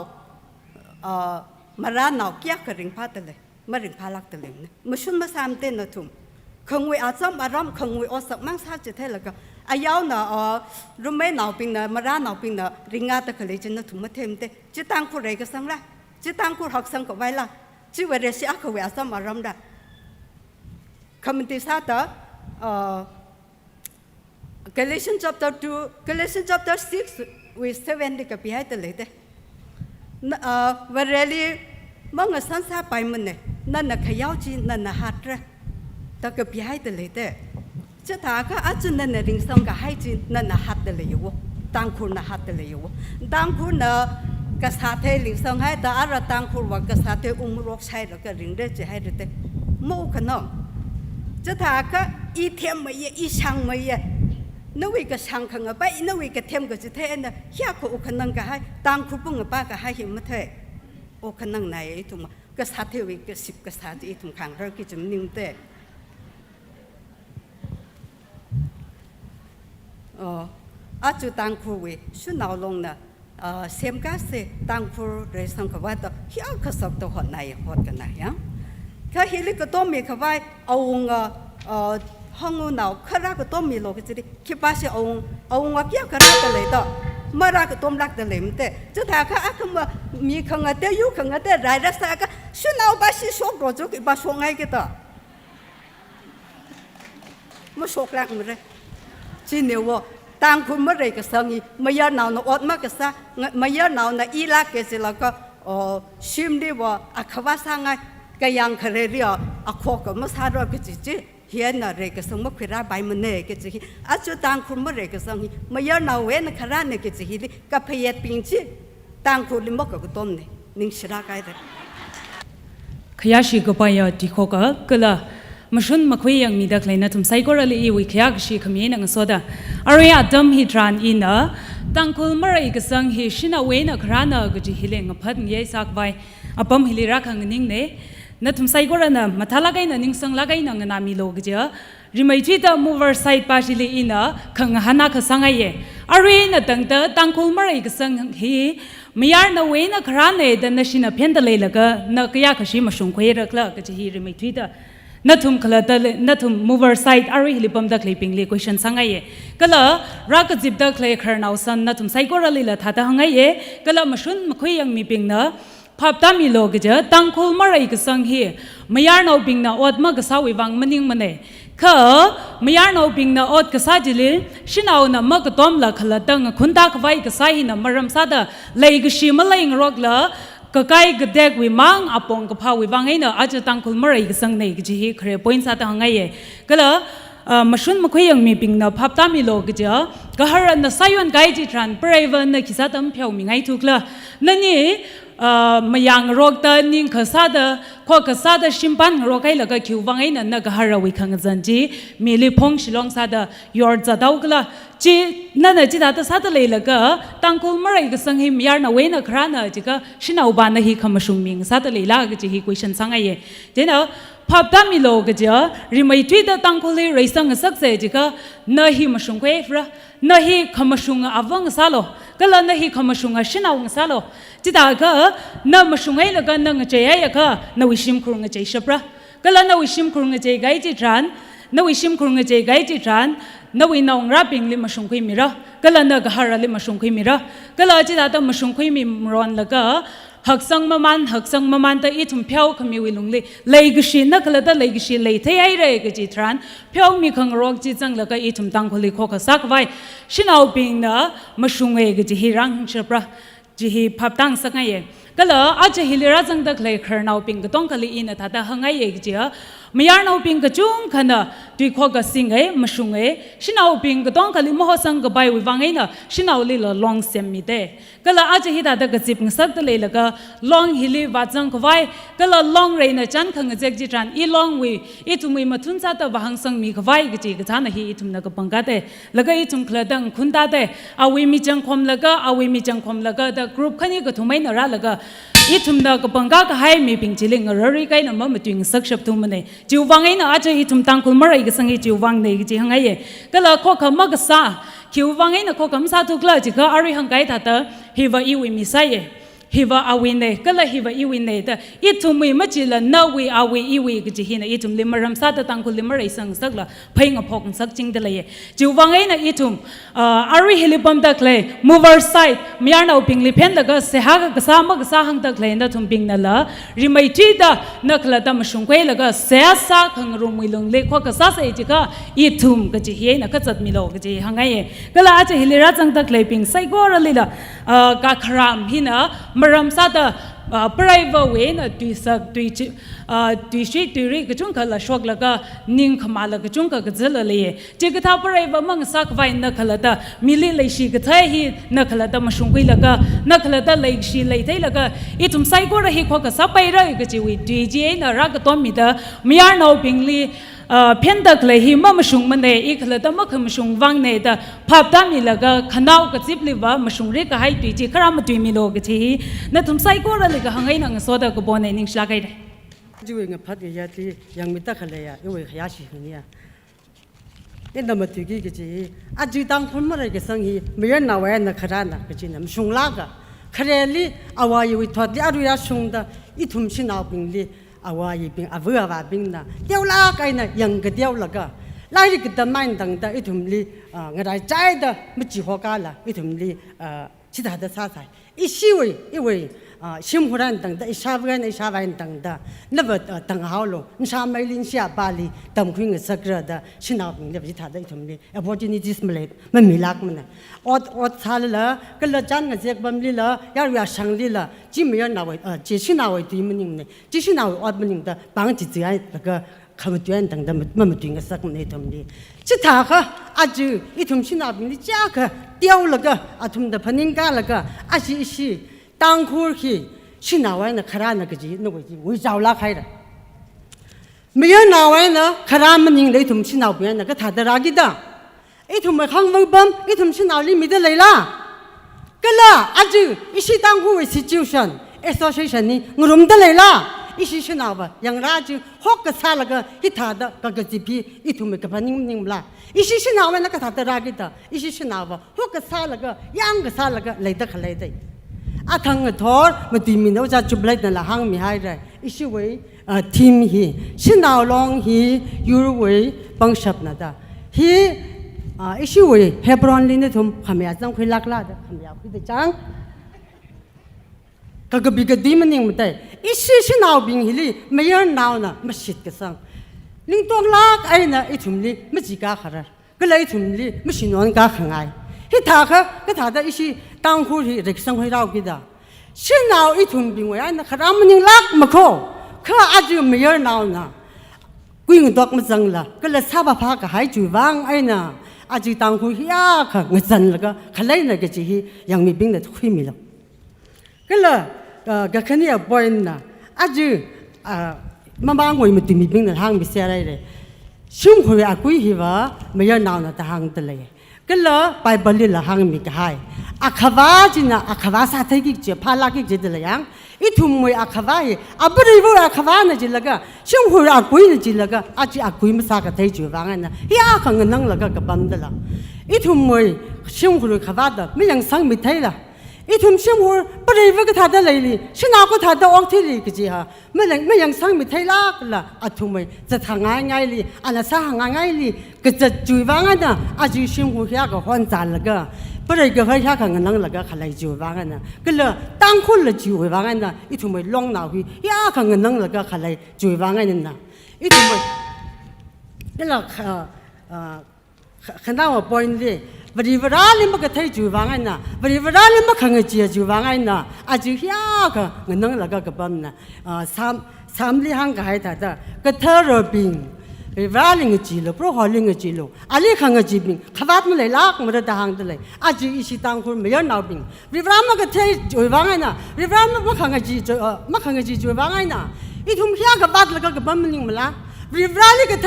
มาร้านนาวเกี่ยขริงพาแต่เลยมาริงพาลักแต่เลยนะมาชุนมาสามเต้นนัทุมขงวิอาจำอารมณ์ขงวิอสักมั่งซาจิตเทแล้วก็อายาวนะรุมไม่นาวปิงนะมาร้านนาวปิงนะริงอาตะขเลยจินนัทุมมาเทมเตจิตังคุเรก็สังละจิตังคุหักสังก็ไว้ละจิเวเรสิอาขวิอาจำอารมณ์ได้คำที่ซาตะGalatians chapter 2 Galatians chapter 6 with 7 ก็พิจารณาเลยเด้วันเรียมังสันสาไปมันเนี่ยนั่นน่ะขยาวจีนั่นน่ะหัดระแต่ก็พิจารณาเลยเด้จะถามก็อาจจะนั่นน่ะริงสังก็ให้จีนั่นน่ะหัดเลยอยู่ต่างคนน่ะหัดเลยอยู่ต่างคนน่ะกษัตริย์ริงสังให้แต่อะไรต่างคนว่ากษัตริย์รกใช่แล้วก็ริงได้จะให้เด้มู่ขนมจะถามก็อีเทียมไม่เยอีช่างไม่เยนวิกช่างขังไปนวิกเทียมก็จะเทนนะเฮียก็อุคนังก็ให้ต่างคุปงป้าก็ให้หิมะเทอุคนังไหนทุ่มก็สัตย์เทวิก10ก็สัตย์อีทุ่มขังเรากิจนิ่งเตอาจุต่างคุยชุนเอาลงนะเสียมก้าเสต่างคุเรสังก็ว่าต่อเฮียก็สับตัวหดไหนหดกันไหนยังถ้าเฮลิก็ต้องมีเขาไว้เอาห้องหนาวข้าราก็ต้องมีโลกจิตคิดว่าสิเอาว่าเกี่ยวข้าราก็เลยต่อเมื่อราก็ต้องรักแต่เลยมันแต่จะถามข้าคือว่ามีขังเตยอยู่ขังเตยรายรักษาก็ชุนเอาบ้าสิโชครจุกบ้าโชคไงก็ต่อไม่โชคแรงมันเลยจีเนียวต่างคนเมื่อไรก็สังอีไม่ยอมหนาวนะอดมากก็ซะไม่ยอมหนาวนะอีลักก็สิแล้วก็ชิมดีว่าอาคาวาสังไงก็ยังเคยเรียกอาโคก็มาสารก็จิเฮียนอะไรก็สังมาคุยราใบมันเนี่ยก็จิอาจจะต่างคนเมื่อไรก็สังฮีไม่ยอมหนาวเว้นขราเนี่ยก็จิลิก็พยายามปิงจิต่างคนลิมก็ต้มเนี่ยนิ่งชราไกด์ขยาชีก็ไปดีข้อก็ละ มาชุนมาคุยยังมีดักเลยนะทุมไซโกระลีอีวิขยากชีขมิ้นนังโซดาอารยาดมฮิตรานอินะตังคุลมาไรกสังฮิชินาเวนักรานะกจิฮิเลงพัดเยสักไว้อปมฮิลิรักหังนิ่งเนนะทุมไซโกระนะมาทาลากายนะนิ่งสังลากายนังนามิโลกเจอริมัยจีตามูเวอร์ไซต์ปาชิลีอินะขังหันนักสังไงเยอารยนะตังคุลมาไรกสังฮิมียาร์นเวนักรานะดันนชินาเพียนตะเลยละก็นักยากชิมาชุงคุยรักละกจิฮิริมัยจีตานัทุมขลัดเลยนัทุมมูเวอร์ไซต์อาริฮิลิปมดักเลยปิงเลยคุยชันสังไงเย่ก็ละรักจิบดักเลยครนาวสันนัทุมไซโกระลีละท่าตาหังไงเย่ก็ละมาชุนมาคุยยังมีปิงนะภาพตามีโลกเจอตังคุลมาไรก็สังเฮีไม่ยาร์นเอาปิงนะอดมากษาวิวังมันยังมันเน่ข้าไม่ยาร์นเอาปิงนะอดกษาจิลิชินเอานะมากต้อมละขลัดตังคุณตาขวายกษาหินะมารำซาดะเลยกชิมาเลยงรอกละก็ใกล้ก็เด็กวิมังอปงก็พาวิวังไงเนอะอาจจะตั้งคนมาไรก็สังในก็จะเห็นเครียดพอยน์ซาตหังไงเย่ก็เลยมาชุนมาคุยยังมีปิงนะภาพตามีโลกเจอก็ฮารันนะสายันไกจิตรันเปรย์วันนะคิดซาตั้มเพียวมีไงถูกละนั่นนี่มายังโรคตานิ่งข้าซาดข้อข้าซาดชิมปันโรคไอ้ละก็คิววังไอ้นั่นนะก็ฮาราวิคังจันจีมีลิพงชิลองซาดยอร์ดจะดาวก็ละจีนั่นน่ะจีตาตาซาดเลยละก็ตั้งคุลมาไรก็สังหิมยาร์นเวนักรานะจีก็ชินาอุบานนะฮีคำมาชุมมิงซาดเลยละก็จีฮีคุยชันสังไงเย่เจนะภาพตามีโลกเจอริมัยจีตาตั้งคุลเลยไรสังสักเสจีก็นะฮีมาชุมเควฟระนะฮีคำมาชุมอาวังซาโลก็ละนะฮีคำมาชุมชินาวังซาโลจีตาก็นะมาชุมไอ้ละก็นะเจย์ไอ้ก็นะวิชิมครุงเจย์ชประก็ละนะวิชิมครุงเจย์ไกจิตรันนะวิชิมครุงเจย์ไกจิตรันนวินองรับปิงลิมาชุงคุยมิระก็ละนักฮาราลิมาชุงคุยมิระก็ละจิตาตมาชุงคุยมิมรอนละก็หักสังมามันแต่อีทุ่มเพียวขมิวิลุงเลยกษีนักละแต่เลยกษีเลยเที่ยเรกจิตรันเพียวมีขังรอกจิตจังละก็อีทุ่มตังคุลิโคกสักไว้ชินเอาปิงนะมาชุงเอกจิฮิรังเชประจิฮิพับตังสักไงก็ละอาจจะฮิลิราจังดักเลยครนเอาปิงก็ต้องคลิอินท่าตาหังไงเอกจิฮะไม่ยาร์นเอาปิงก็จุงขนาดด้วยข้อกสิงเอมาชุงเอชินเอาปิงก็ต้องคลิมโหสังก็ไปวิวังเอนะชินเอาลิละลองเซมมิเตก็ละอาจจะฮิตาตากจิบสักตะเลยละก็ลองฮิลิวัดจังก็ไว้ก็ละลองเรนะจันขังเจกจิตรันอีลองวิอีทุ่มวิมาทุนซาตาวังสังมีก็ไว้ก็จีก็ท่านฮีอีทุ่มนักบังกัดเตแล้วก็อีทุ่มคลาดังคุณตาเตเอาวิมีจังคมแล้วก็เอาวิมีจังคมแล้วก็แต่กรุ๊ปขันนี้ก็ทุ่มไม่นราแล้วก็อีทุ่มนักบังกัดก็ให้มีปิงจิลิงเรื่องรีไกน่ะมันมาถึงสักชับทุ่มมันเนี่ยจิววังไงนะอาจจะอีทุ่มตังคุลมาไรก็สังจิววังเนี่ยก็จีหังไงเย่ก็ละข้อคำมักษาคิววังไงนะข้อคำซาทุกละจีก็อาริหังไงท่าเตอฮิวาอีวิมิไซเย่ฮิวาอาวินเนี่ยก็ละฮิวาอีวินเนี่ยแต่อีทุ่มไม่จิละนาวิอาวิอีวิก็จีหินะอีทุ่มลิมารำซาตตังคุลลิมาไรสังสักละเพลงอภอกสักจริงเดเลยจิววังไงนะอีทุ่มอาริฮิลิปมตักเลยมูเวอร์ไซต์มียาร์นเอาปิงลิเพนแล้วก็เสียหากกษามกษาหังตักเลยนะทุ่มปิงนั่นละริมัยจีดานักละตามชุงเควแล้วก็เสียสักหังรุมิลงเล็กข้อกษาเสียจีก็อีทุ่มก็จีเฮียนะก็จัดมิโลก็จีหังไงก็ละอาจจะฮิลิรัจังตักเลยปิงไซโกระเลยละกาครามหินะมารำซาตปรายเวเวนะตุยสักตุยชีตุยรีก็จุงก็ละชกแล้วก็นิ่งขมาแล้วก็จุงก็กระเจริญเลยจีก็ท้าปรายเวมังสักไว้นักละตามิลิเลยชีก็ท้ายฮีนักละตามาชุงกุยแล้วก็นักละตาเลยชีเลยท้ายแล้วก็อีทุ่มไซโกระฮีข้อก็สับไปเลยก็จีวิตุยจีนะรักก็ต้อมมีแต่มีอาร์นเอาปิงลีเพียงแต่เลยหิมะมาชุงมันเนี่ยอีกเลยแต่มาคือมาชุงวังเนี่ยแต่ภาพตามีแล้วก็ขนาวก็จิบลิว่ามาชุงเรียกก็ให้ตุยจีครามตุยมีโลก็ทีนั่นทุ่มไซโกระเลยก็หังไงนังโซดาก็บอนนิ่งชลากไอ้ได้就应该拍的也是杨梅得开来呀，因为还喜欢呀。你那么对个是，啊，就当他们那个生意，没人拿外那看那个是那么凶那个，看来哩啊，我以为他的阿瑞亚凶的，一同去闹病哩，啊，我一病啊，不要话病的，掉那个呢，养个掉那个，那一个的慢等的，一同哩啊，我来摘的没计划干了，一同哩其他的啥菜，一细微一微。新湖南等的，一沙湾等的，那么等好了，你上梅林下巴黎，等会个啥个的，去那边那不是他的一同的，不然你这什么来，没米拉么呢？我查了，跟了讲个这个没了，要上的了，只没有那位继续那位对么人呢？继续那位我们人的帮助这样那个。看不见等的，没对个啥个那同的，其他个啊就一同去那边的价格掉了个，啊同的朋友干了个，啊是。当初去哪玩的看那个机，那个机为找拉开的。ไม่ยนาไว้นะคารามมันยิงเลยทุ่มชินเอาเบียนนะก็ถาดรากิดาไอ้ทุ่มไม่ขังวังบัมไอ้ทุ่มชินเอาลิมิดเลยล่ะก็ล่ะอาจูอิชิตังหูวิสิจิวชันเอสโซเชชันนี่งรุมได้เลยล่ะอิชิชินเอาบะยังราจูฮอกกษาละก็ฮิตาดะก็กจิพีไอ้ทุ่มไม่กับพันนิ่งๆล่ะอิชิชินเอาไว้นะก็ถาดรากิดาอิชิชินเอาบะฮอกกษาละก็ยังกษาละก็เลยตะขเลยได้อาทังเงทอร์มาตีมินเอาจะจุบเลยนั่นละหังมีให้ได้อิชิเวทีมฮีชินเอาลองฮียูรเวบังชับนะดาฮีอิชิเวเฮบรอนลินทุ่มขมายจังคุยลักลาดขมายคุยได้จังก็บิกดีมันยังไม่ได้อิชินเอาบิงฮีลีไม่ยันเอานะไม่ชิดกันสังลิงตัวลักไอ้นะไอ้ทุ่มลีไม่จีกาขราก็เลยทุ่มลีไม่ชินวนกาขังไงฮิตาค่ะก็ถาดอิชิตั้งคู่ที่เด็กสังคุยเรากิดาชินเอาไอ้ทุ่มบิงไว้ไอ้นะขรามันยังลักมาโคข้าอาจจะไม่ยอมเอานะกุยงดอกมันจังละก็เลยทราบว่าก็หายจุวางไอ้น่ะอาจจะตั้งคุยยากค่ะเงินจันแล้วก็ขลุ่ยน่ะก็จะยังมีบิ่งแต่คุยมีแล้วก็เลยก็แค่นี้บ่อยน่ะอาจจะมาบางวันมันตีมีบิ่งแต่ทางไม่เสียอะไรเลยชุ่มคุยอากุยหิวะไม่ยอมเอานะแต่ทางตะเลยก็เลยไปบริลหางมีก็หายอาขวาจีน่ะอาขวาสาธิตกิจพาลักกิจเดลยังอีทุ่มมวยอาขวาเหอับริบูอาขวานะจิลก็ชุ่มหัวอากุยนะจิลก็อาจีอากุยมาสักเทจูวางนะฮีอาขังนั่งละก็กับบันเดละอีทุ่มมวยชุ่มหัวขวาดไม่ยังสังมิเทละอีทุ่มชุ่มหัวบริบูก็ทัดได้เลยฉันเอาก็ทัดได้ออกที่ลีก็จีฮะไม่ยังสังมิเทละก็ละอาทุ่มมวยจะทางง่ายเลยอันนั้นสร้างง่ายเลยก็จะจูวางนะอาจีชุ่มหัวฮีอาก็หันจานละก็不是一个会下看个人那个看来就完个呢，个了当困了就会完个呢，一同为浪闹去，呀看个人那个看来就完个呢，一同为，个了看到我point的，不是不然你们个太就完个呢，不是不然你们看个接就完个呢，啊就呀看个人那个个办呢，三里行个还他的个特热病。ไปว่าลิงจีโลเพราะหอลิงจีโลอะไรขังจีบิงขวัญมันเลยลักมันจะห่างเลยอาจจะอิชิตังคนไม่ยอมเอาบิงวิวรามันก็เทจอยว่าไงนะวิวรามันไม่ขังจีไม่ขังจีจอยว่าไงนะอีทุ่มเฮียกับบัดแล้วก็กับบัมมันยิงมันละวิวรานี่ก็เท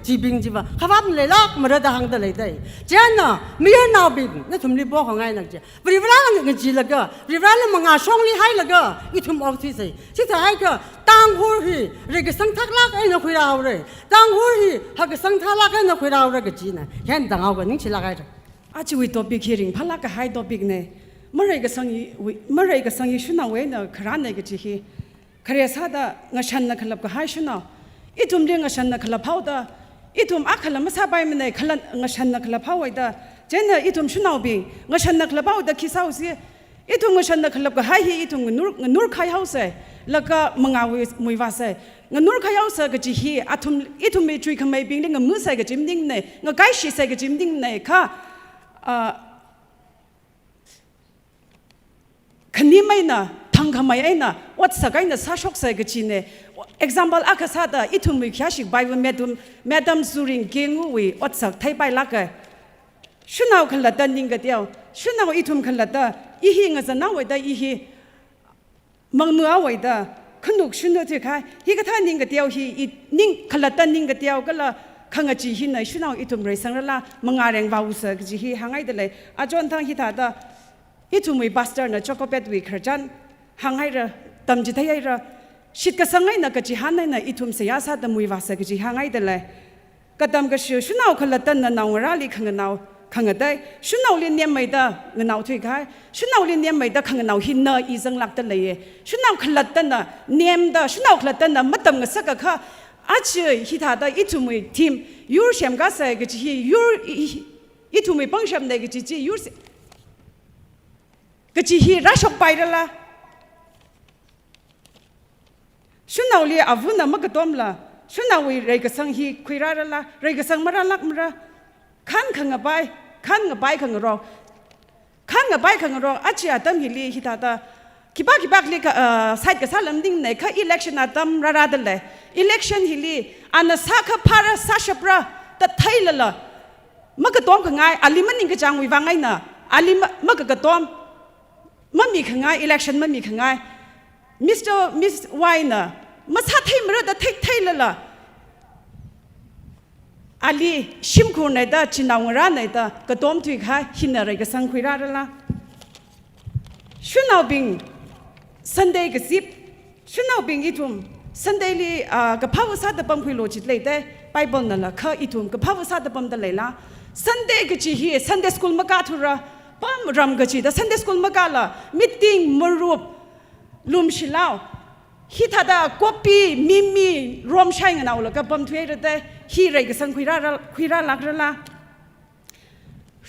จีบิงจีว่าขวัญมันเลยลักมันจะห่างเลยได้เจ้าน่ะไม่ยอมเอาบิงนั่นทุ่มรีบบอกของไงนะเจ้าวิวรามันจีแล้วก็วิวรานี่มันงาช่องลีให้แล้วก็อีทุ่มออกที่ใส่ที่ท้ายก็ตั้งหัวหีเรื่องสังทักลักไอ้นกคุยเราเลยตั้งหัวหีหากสังทักลักไอ้นกคุยเราเลยก็จีน่ะเห็นต่างเอากันนิ่งชิลากไอ้อาจจะวิตัวปีคิริงพลักก็หายตัวปีเนี่ยเมื่อไรก็สังยีชุนเอาไว้เนี่ยครานเนี่ยก็จีฮีคาเรียสาดางาชันนักขลับก็หายชุนเอาอีทุ่มเรื่องงาชันนักขลับเผาตาอีทุ่มอักขลับมาซาไปมันเนี่ยขลับงาชันนักขลับเผาไว้ตาเจนอีทุ่มชุนเอาบิงงาชันนักขลับเผาตาคิดเศร้าสิอีทุ่มงาชันนักขลับก็หายฮีอีทุ่มนูร์ขายเฮาเสแล้วก็มังเอามวยว่าเสงนูร์ขายเฮาเสก็จีฮีอาทุ่มอีทุ่มไม่ช่วยขมายบิงเนี่ยงมือใส่ก็จิมดิ้งเนี่ยงไก่ชีใส่ก็จิมดิ้งเนี่ยค่ะคันนี้ไม่นะทางขมายไอ้นะวัดสักไอ้นะซาชกใส่ก็จีเนี่ย example อาคาซาดาอีทุ่มมีแค่ชิบใบวันแม่ดำซูริงเกงูวีวัดสักไทยไปลักเกชุนเอาขลัดตันยิงก็เดียวชุนเอาอีทุ่มขลัดตาอีหิงจะน่าไว้ได้อีหิมังมือเอาไว้ได้ขนุกชุนเอาที่ใครฮีก็ท่านิงก็เดียวฮีอีนิ่งขลัดตันนิงก็เดียวก็ละขังจีหินในชุนเอาอีทุ่มไรสังละมังอาแรงวาวเสกจีฮีหางไอ้เดเลยอาจารย์ทางฮีตาตาอีทุ่มมีบัสเตอร์นะช็อกโกแลตวีขจันหางไอ้ระตำจิตไอ้ระชิดกสังไอ้นะกจีหันไอ้นะอีทุ่มเสียสาดมวยวาเสกจีหางไอ้เดเลยก็ตำก็ชื่อชุนเอาขลัดตันนะนาวราลีขังนาวขังได้ชุนเอาเลียนเนี่ยไม่ได้เงินเอาถุยขายชุนเอาเลียนเนี่ยไม่ได้ขังเอาหินเนออีจังหลักตะเลยชุนเอาขลัดตันนะเนี่ยมได้ชุนเอาขลัดตันนะมัดตำก็สักก็อาจจะฮิตาได้อีทุ่มทีมยูร์เชมก็ใส่ก็จียูร์อีทุ่มปังเชมได้ก็จียูร์ก็จีรัชออกไปแล้วล่ะชุนเอาเลียอาวุธน่ะมันก็ต้มละชุนเอาเรื่องก็สังฮีคุยราละเรื่องก็สังมาราลักมาราขันขังไปขันไปขังรอขันไปขังรออาจจะอาตั้มฮิลีฮิตาตาคิบักลีไซด์ก็สาลัมดิ้งเนี่ยข้า election อาตั้มราราดเลย election ฮิลีอันนั้นสักพาราสัชปราตัดไทยละมันก็ต้มขังไงอาลีมันนิ่งก็จังวิวังไงนะอาลีมันก็ต้มมันมีขังไง election มันมีขังไงมิสไวน์นะมันสักไทยมันได้ไทยละ อาลีชิมคูในตาจินาวร้านในตากระต้มถุยข้าหินอะไรก็สังคุยราละชุนเอาบิงซันเดย์ก็ซิบชุนเอาบิงอีทุ่มซันเดย์ลีกระเพราซาตะปั๊มคุยโลจิตเลยแต่ไปบนนั่นละข้าอีทุ่มกระเพราซาตะปั๊มตะเลยละซันเดย์ก็จีฮีซันเดย์สคูลมากาทุระปั๊มรำก็จีแต่ซันเดย์สคูลมากาละมิตติ้งมรูปลุมชิลาวฮิตาดากวปีมิรวมใช้เงินเอาละก็ปั๊มถุยระเดฮีเรก็สังคุยราลักละ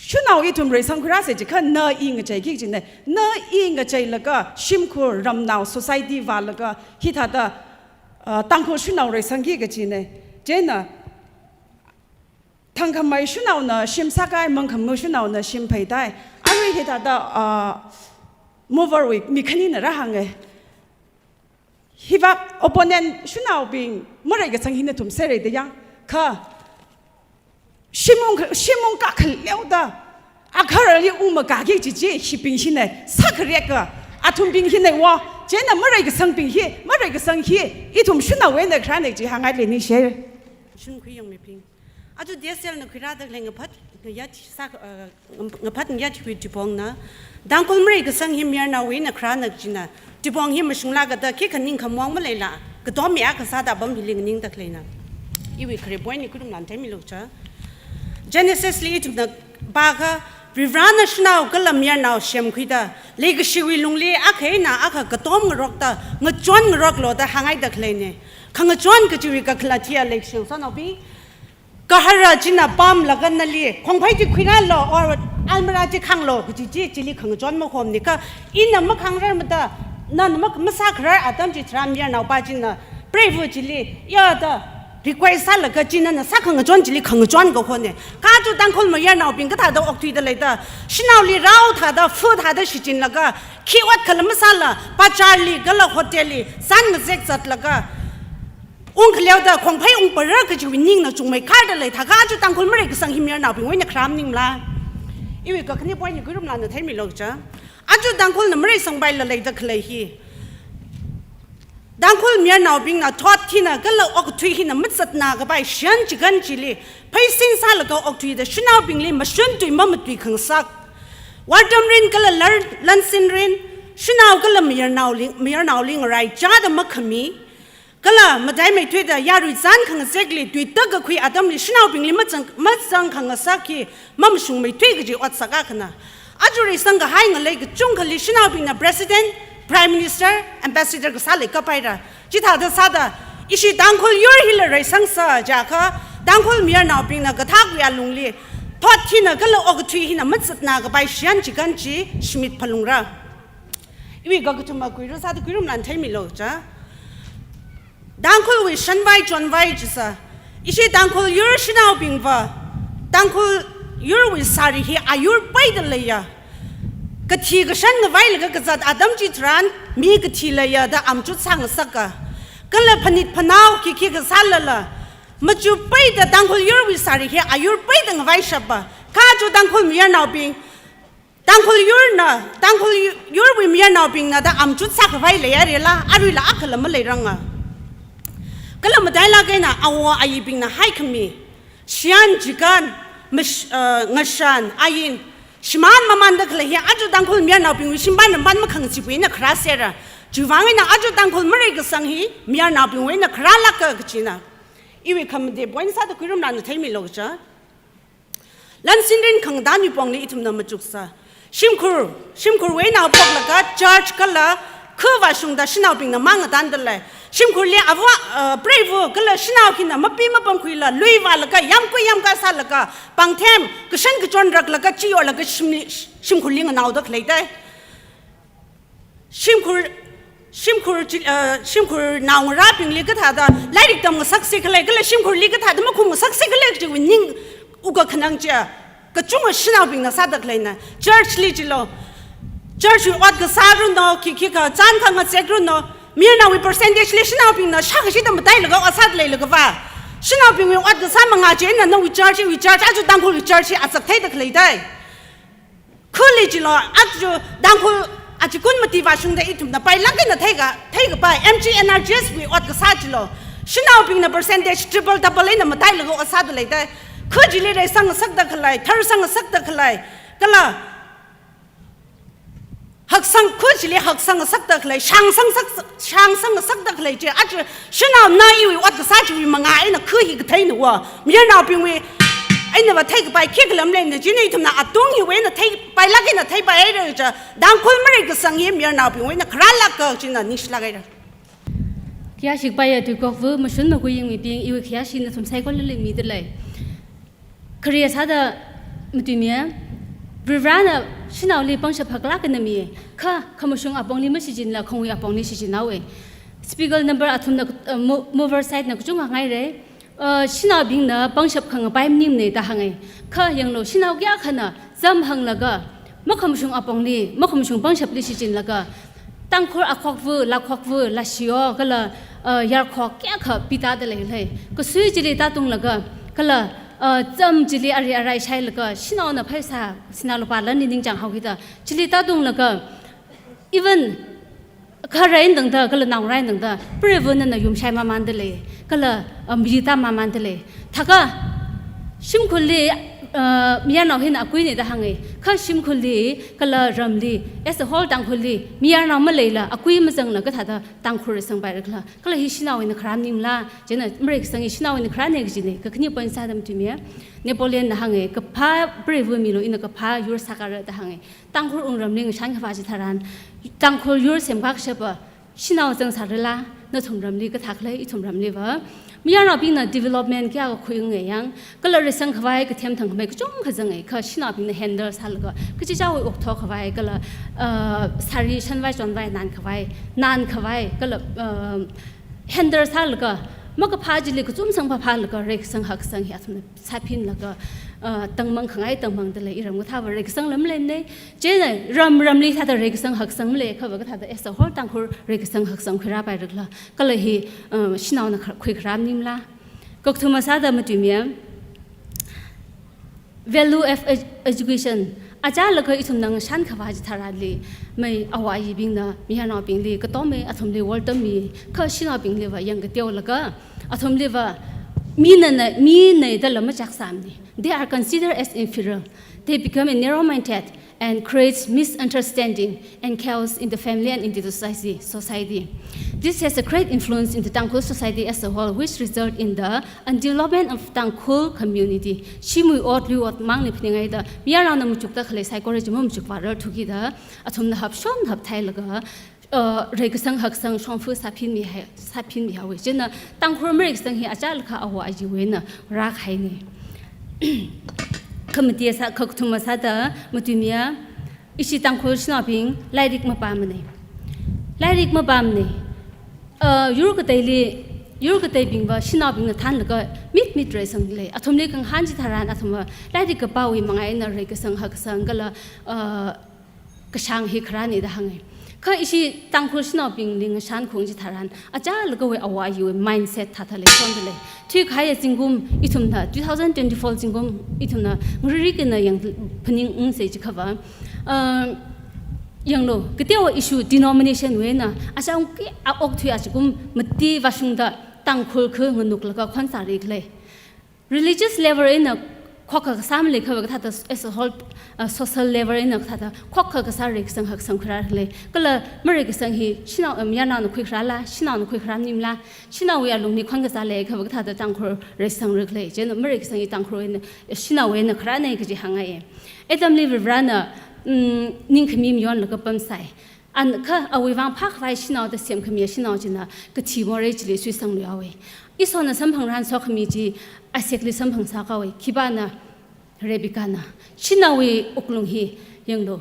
ชุนเอาอีทุ่มเรสังคุยราเสจิค่ะเนออิงก็ใจกิจเนี่ยเนออิงก็ใจแล้วก็ชิมคูรำนาว society ว่าแล้วก็ฮิตาดาตั้งคนชุนเอาเรสังกิก็จีเนี่ยเจน่ะทางคำไม่ชุนเอาเนอชิมสักไอ้มังคำมือชุนเอาเนอชิมไปได้อะไรฮิตาดาmover week มีแค่นี้นะระหังไงฮิวัก opponent ชุนเอาบิงเมื่อไรก็สังหินทุ่มเสรีเดียงค่ะชิมงกักเลี้ยวดาอาคาร์ลีอุมกากิจิฮิบิงหินเนี่ยสักเรียกอาทุ่มบิงหินเนี่ยวะเจน่ะเมื่อไรก็สังบิงหิเมื่อไรก็สังหิอีทุ่มชุนเอาเว้นเด็กครั้งเด็กจีหางไงเลยนี่เชื่อชุนคุยยังไม่พิงอาจุเดียเซลน์คุยราดเลยงพัดยัดสักงพัดยัดคุยจีบองนะดังคนเมื่อไรก็สังหิมีนาเว้นครั้งเด็กจีน่ะจีบองหิมาชุนลากระดาคิดขันนิ่งขมวงเมื่อไรล่ะก็ต้องมีอาคาซาดาบัมหิลิงนิ่งตะเลยนะอีวิเคราะห์บ่อยนี่คุณนั่นใช่ไหมลูกจ้าGenesis ลีจุดนักบากวิวานชนาวก็ลำยันเอาเชื่อมคุยตาเล็กชีวิตลุงลีอาเคยน่ะอาคากระต้มงรกตางจวนงรกโลตาหางไอ้ดักเลยเนี่ยขังจวนก็ชีวิตก็คลาที่เล็กชิงสนอบีก็ฮาราจิน่ะปั๊มละกันนั่นลีคงไปที่คุยนั่นโลออัลมาราจิขังโลก็จีลีขังจวนมาคมนี่ก็อินน่ะมาขังเรื่องมันตานั่นมาสักเรื่องอาตัมจิตรามยันเอาไปจิน่ะเปรย์ฟูจิลียาตาrequest 了个今年的啥坑个转机里坑个转个可能，家就当可能也闹病，个他都恶推的来的，是闹里绕他的付他的事情那个，去我可能没啥了，把家里个了 hotel 里三个6那个，我可了的，恐怕我不热个就宁了，仲没看的来，他家就当可能没个生意面闹病，我那看宁啦，因为个肯定不然你个人难的太没落着，啊就当可能没生白了来的可来去。ดังคนเมียนาวบิงน่ะทอดที่น่ะก็เลยออกทุยที่น่ะมันสัตนาก็ไปเชียนจิกันจิลีไปสินซาแล้วก็ออกทุยแต่ชนาวบิงลีมาชวนตุยมาตุยขังซักว่าดำรินก็เลยลันสินรินชนาวก็เลยเมียนาวลิงไรจ้าดมาขมีก็เลยมาได้ไม่ทุยแต่ยารุจันขังเซกลีตุยตึกก็คุยอาดมลีชนาวบิงลีมาจังขังซักที่มาชุงไม่ทุยก็จะอดสักกันนะอาจุริสังก็ให้เงินเลยก็จุงขลีชนาวบิงน่ะ president Prime Minister, Ambassador ก็สาเลยก็ไปละจิตหาเธอสาดาอิชิดังคนยูร์ฮิลเลยสังสารจากเขาดังคนมีนาวปิงน่ะก็ทักวิอาลุงลีทอดที่น่ะก็เลยออกทุยที่น่ะมันสัตนาก็ไปเชียนจิกันจีชมิดพลุงระอีวิก็จะมาคุยรู้สาดคุยรู้มันใช่ไหมลูกจ้าดังคนวิชันไว้จวนไว้จิสาอิชิดังคนยูร์ชินาวปิงว่าดังคนยูร์วิสารีฮีอายุร์ไปเดเลยยากะทีก็ฉันก็ไว้แล้วก็จัดอาดัมจิตรานมีกะทีเลยอะแต่อัมจุดสั่งสักก็เลยผนิตพนาวคิดก็สั่นละมาจูไปแต่ดังคนยูร์วิสารีเฮอายุไปแต่งไว้ชับข้าจูดังคนมีนาวบิงดังคนยูร์น่ะดังคนยูร์วิมีนาวบิงน่ะแต่อัมจุดสักไว้เลยอะไรล่ะอะไรล่ะอักละมาเลยรังก็เลยมาได้ละกันนะเอาอายีบิงน่ะให้ขมีเชียนจิกันมิงชันอายินชิมานมามันดักเลยอาจุดังคนเมียนาวปิงวิชิมบ้านบ้านมาขังจิบวินะคราเสระจูฟังวินะอาจุดังคนไม่ได้ก็สังฮีเมียนาวปิงวินะคราลักก็จีน่ะอีวิคำเดียบวันสัตว์คุยรุ่มนันที่มีโลกจ้าลันสินรินขังด้านอยู่ปองนี้อิทุมนำมาจุกซาชิมคูร์วินะปอกละก็จอร์จก็ละคือว่าชุงดาชินาวปิงน่ะมังดันเดเลยชิมคูร์เลี้ยอว่าเบรฟูก็เลยชินาวกินน่ะมาปีมาปังคุยละลุยว่าละก็ยำก็ซาละก็ปังเทมก็ฉันก็จนรักละก็จีโอละก็ชิมคูร์เลี้ยงนาวดักเลยได้ชิมคูร์นาวราปิงเลี้ยก็ท่าได้ไล่ดิตามก็สักสิกเลยก็เลยชิมคูร์เลี้ยก็ท่าได้มาคุมสักสิกเลยจะวิ่งอุกขนังเจ้าก็จุ่มชินาวปิงน่ะซาดักเลยนะจอร์จลีจิโลจอร์จวัดก็ซารุนโนคิก็จานทางก็เซกรุนโนมีนาวิเปอร์เซนต์เลยชินาวปิงน่ะชักชิดมาได้แล้วก็อาศัยเลยแล้วก็ว่าชินาวปิงวัดก็สามงาเจนน่ะวิจารณ์อาจจะดังคนวิจารณ์อาจจะเท่ดักเลยได้คือเลยจิโลอาจจะดังคนอาจจะคุณ motivation ได้อีกทุกน่ะไปลักกันน่ะเท่ก็ไป MGNRGS วิวัดก็ซาจิโล ชินาปิงนะ percentage triple double เลยนะมาได้เลยก็อาซาดูเลยได้คือจิเลได้สังสักตะขลายทาร์สังสักตะขลายก็ละหักสังคือจิเลหักสังสักตะขลายช่างสังสักตะขลายเจ้าอาจจะชินาหน้าอีวิวัดก็ซาจีวิมังไงนะคือหิกไทยหนูว่ามีนาปิงวิไอ้เนี่ยว่าไทยก็ไปเคียกลำเล่นเนี่ยจีนี่ทำน่ะอัดตุ้งอยู่เว้ยนะไทยไปลักเนี่ยไทยไปไอ้เนี่ยจะดังคนไม่ได้ก็สังเยี่ยมมีนาปิงวินะคราลักก็จีน่ะนิชลักไอ้เนี่ย kia shik pai tu ko vu ma shun ma ku ying mi ping iwi kia shin na thum sai ko le mi de le kriya sa da mtu mi brana shinao li pang sha phak la ka na mi kha khamashung apong li ma si jin la khong wi apong ni si jin na we speaker number athum na mover side na ku chung ngai re shinao bing na pang sha khang pai nim ne da hangai kha yang lo shinao kya khana zam hang la ga ma khamashung apong ni ma khamashung pang sha li si jin la ga tăng khối khóc vừa là xíu cái là yar khóc kia khờ pita de lấy cái suy chỉ để ta tung là cái là chăm chỉ để arai sai là cái xin nào nó phải sao xin nào là ba lần đi chẳng học cái chỉ để ta tung là cái even cái rain đằng đó cái là nào rain đằng đó preven là dùng sai mà man de lấy cái là milita mà man de lấy thà cái sim khul li miya nào hin akui ne da hangai kha sim khul li kala ram li as a whole tang khul li miya nào mà lấy là akui mà jang là cái thà tang khur sang bai rakla kala hi sinau in khram nim la jena mrek sang sinau in khra ne gi ne ka khni pon sa dam tu miya Napoleon da hangai ka pha brave mi lo in ka pha yur sakara da hangai tang khur ung ram ning chan ka fa ji tharan tang khur yur sem bak shapa sinau jang sa la na thum ram li ka thak lai i thum ram li wa miya na ping na development kya ko khoi nge yang kala resang khwai ka them thang khmai ka chung kha jang ai kha sina ping na handle sal ga ka chi chaw ok tho khwai kala sari chan vai chon vai nan khwai kala handle sal ga ma ka pha ji le ka chum sang pha la ga rek sang hak sang ya thum sa phin la ga tang mang khangai tang mang de le iram ga tha ba rek sang lam len ne je ne ram li tha da rek sang hak sang le kha ba ga tha da es hol tang khur rek sang hak sang khira bai rek la kala hi sinau na khoi khram nim la kok thuma sa da ma tu mi value of education acha la ko ithum nang shan khawa ji thara li mai awa yi bing na mi ha na bing li ka to me athum li wal tam mi kha sina bing li wa yang ga teo la ka athum li wa mi na da la ma chak sam ni they are considered as inferior they become a narrow minded and creates misunderstanding and chaos in the family and in the society. This has a great influence in the Tangkhul society as a whole, which result in the development of Tangkhul community. Shimui otli ot mang ni pningai da miara na muchuk ta khle psychology mum chuk warar thuki da athum na hab shom hab thai laga reg sang hak sang shom fu saphin mi ha we jena Tangkhul merek sang hi achal kha awa ji we na ra khai ni Committee sa khokthuma sa da mutumia isi Tangkhul snaping lairik ma pam ne yur ka tai bing ba snaping na than la mit re sang le athum le kang han ji tharan athuma lairik ka pawi mangai na re ka sang hak sang gala ka sang hi khra ni da hangai kha isi Tangkhul snaping ling shan khong ji tharan acha la ka we awa yu mindset tha le son le thi khai jingum ithum na 2024 jingum ithum na ngri ke na yang phaning ung se ji khawa yang lo keteo issue denomination we na asang ki ok thu achum mati wasung da Tangkhul khe ngunuk la ka khon sa ri khle religious level in a khokha sam le khawa ka tha as a whole social level in a tha khokha ka sa ri sang hak sang khra le kala mari ka sang hi sina yana no khoi khra la sina no khoi khra nim la sina we alung ni khon ka sa le khawa ka tha Tangkhul re sang ri khle je no mari ka sang hi Tangkhul in sina we na khra nei ka ji hanga ye edam li vrana ning khmi mi yon la ka pam sai an kha awi wang phak vai sina da sem khmi sina jina ka thi mo re ji le sui sang lo we isona samphang ran so khmi ji asekli samphang sa ka we khibana rebikana shinawi uklung hi yanglo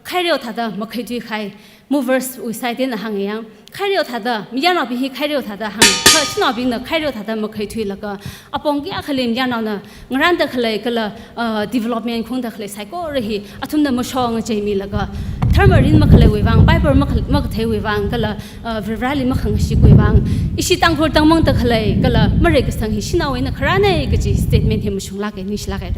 khaireo thada makhai tui khai movers we side na hangyang khaireo thada miyana bi hi khaireo thada hang kha shina bi na khaireo thada makhai tui laka apong ki akhalim yana na ngran da khlai kala development khong da khlai psycho re hi athum da mo shong chemi laka thermarin makhlai we wang piper mak thai we wang kala virali makhang shi we wang isi Tangkhul tangmong ta khlai kala mare ka sang hi shina we na khara nei ka ji statement hi mushung la ke nish la ke